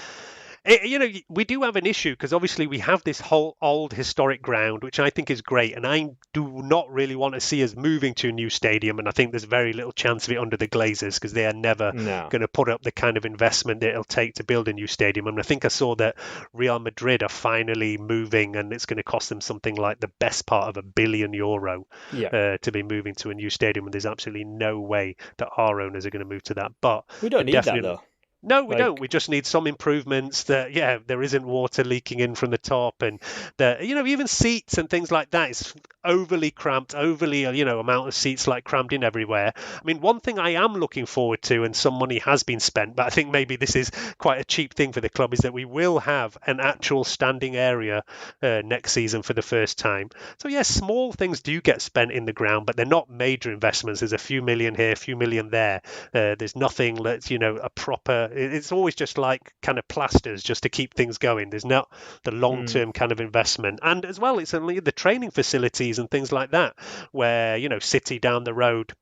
we do have an issue because obviously we have this whole old historic ground, which I think is great, and I do not really want to see us moving to a new stadium, and I think there's very little chance of it under the Glazers because they are never going to put up the kind of investment that it'll take to build a new stadium. And I think I saw that Real Madrid are finally moving, and it's going to cost them something like the best part of €1 billion to be moving to a new stadium, and there's absolutely no way that our owners are going to move to that. But we don't need that though. No, we don't. We just need some improvements that, there isn't water leaking in from the top, and that, even seats and things like that is overly cramped, amount of seats like crammed in everywhere. I mean, one thing I am looking forward to, and some money has been spent, but I think maybe this is quite a cheap thing for the club, is that we will have an actual standing area next season for the first time. So small things do get spent in the ground, but they're not major investments. There's a few million here, a few million there. There's nothing that's, a proper It's always just like kind of plasters just to keep things going. There's not the long-term kind of investment. And as well, it's only the training facilities and things like that where, City down the road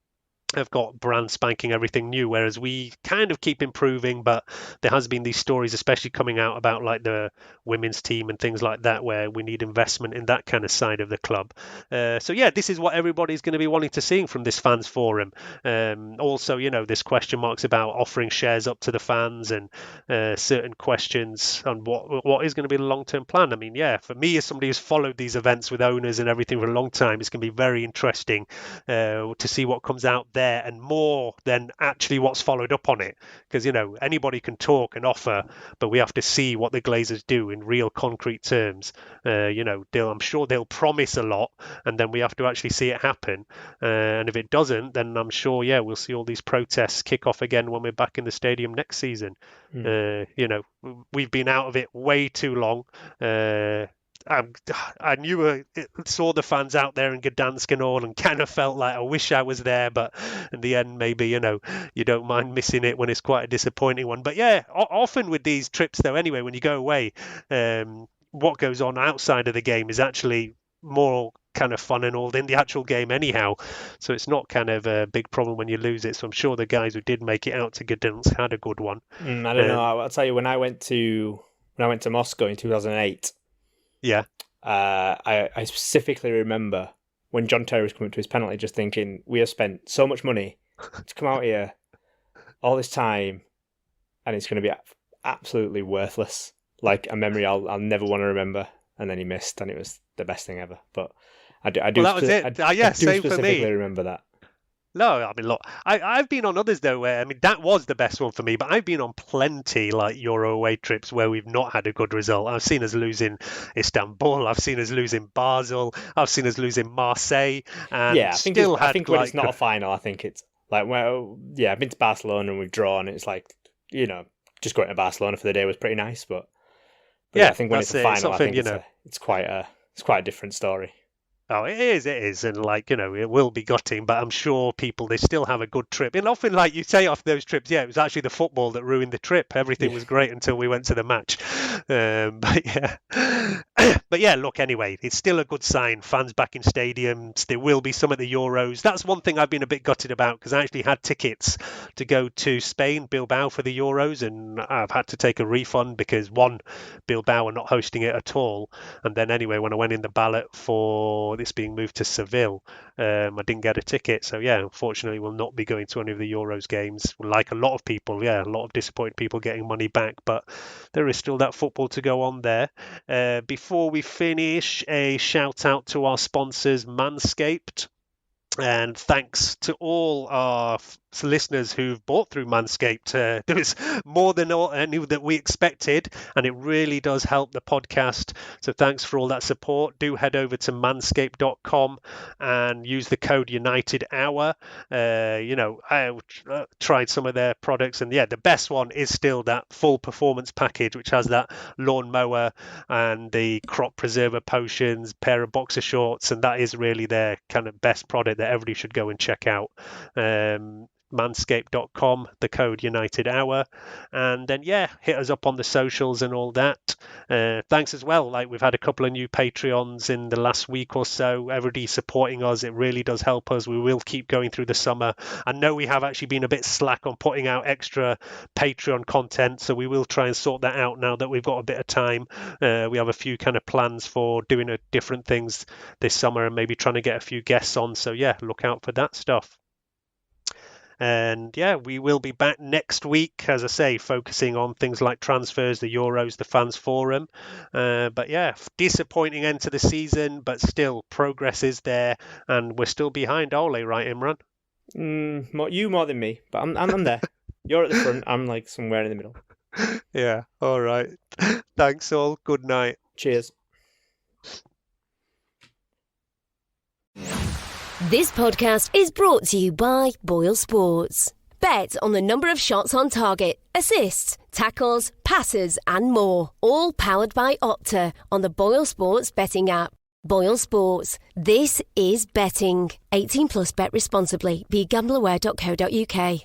have got brand spanking everything new, whereas we kind of keep improving, but there has been these stories especially coming out about like the women's team and things like that where we need investment in that kind of side of the club. So yeah, this is what everybody's going to be wanting to see from this fans forum. Also, there's question marks about offering shares up to the fans and certain questions on what is going to be the long-term plan. I mean, yeah, for me as somebody who's followed these events with owners and everything for a long time, it's going to be very interesting to see what comes out there, and more than actually what's followed up on it, because anybody can talk and offer, but we have to see what the Glazers do in real concrete terms. I'm sure they'll promise a lot, and then we have to actually see it happen, and if it doesn't, then I'm sure we'll see all these protests kick off again when we're back in the stadium next season. We've been out of it way too long. I saw the fans out there in Gdansk and all, and kind of felt like I wish I was there, but in the end, maybe you don't mind missing it when it's quite a disappointing one. But yeah, often with these trips though, anyway, when you go away, what goes on outside of the game is actually more kind of fun and all in the actual game anyhow, so it's not kind of a big problem when you lose it. So I'm sure the guys who did make it out to Gdansk had a good one. I don't know. I'll tell you, when I went to Moscow in 2008. Yeah. I specifically remember when John Terry was coming to his penalty, just thinking, we have spent so much money to come out here all this time, and it's going to be absolutely worthless. Like a memory I'll never want to remember. And then he missed, and it was the best thing ever. But I do. Well, that was it. I do same for specifically me. remember that. No, I mean, look, I've been on others though where, I mean, that was the best one for me, but I've been on plenty like Euro away trips where we've not had a good result. I've seen us losing Istanbul, I've seen us losing Basel, I've seen us losing Marseille, and I think when it's not a final, I think it's like, I've been to Barcelona and we've drawn. It's like, just going to Barcelona for the day was pretty nice, but I think when it's a final, I think it's quite a different story. Oh, it is. And it will be gutting, but I'm sure they still have a good trip. And often, like you say, off those trips, it was actually the football that ruined the trip. Everything was great until we went to the match. But yeah, look, anyway, it's still a good sign. Fans back in stadiums. There will be some at the Euros. That's one thing I've been a bit gutted about, because I actually had tickets to go to Spain, Bilbao, for the Euros, and I've had to take a refund because, one, Bilbao are not hosting it at all. And then anyway, when I went in the ballot for this being moved to Seville, I didn't get a ticket. So yeah, unfortunately, we'll not be going to any of the Euros games. Like a lot of people, a lot of disappointed people getting money back, but there is still that football to go on there. Before we finish, a shout out to our sponsors, Manscaped. And thanks to all our listeners who've bought through Manscaped. There was more than any that we expected, and it really does help the podcast. So thanks for all that support. Do head over to manscaped.com and use the code UnitedHour. I tried some of their products, and the best one is still that full performance package, which has that lawn mower and the crop preserver potions, pair of boxer shorts, and that is really their kind of best product that everybody should go and check out. Manscaped.com, the code UnitedHour, and then hit us up on the socials and all that. Thanks as well. Like, we've had a couple of new Patreons in the last week or so. Everybody supporting us, it really does help us. We will keep going through the summer. I know we have actually been a bit slack on putting out extra Patreon content, so we will try and sort that out now that we've got a bit of time. We have a few kind of plans for doing different things this summer, and maybe trying to get a few guests on, so look out for that stuff. And we will be back next week, as I say, focusing on things like transfers, the Euros, the fans forum. But disappointing end to the season, but still progress is there, and we're still behind Ole, right, Imran? You more than me, but I'm there. You're at the front. I'm like somewhere in the middle. Yeah. All right. Thanks all. Good night. Cheers. This podcast is brought to you by Boyle Sports. Bet on the number of shots on target, assists, tackles, passes, and more. All powered by Opta on the Boyle Sports betting app. Boyle Sports. This is betting. 18 plus. Bet responsibly. BeGambleAware.co.uk.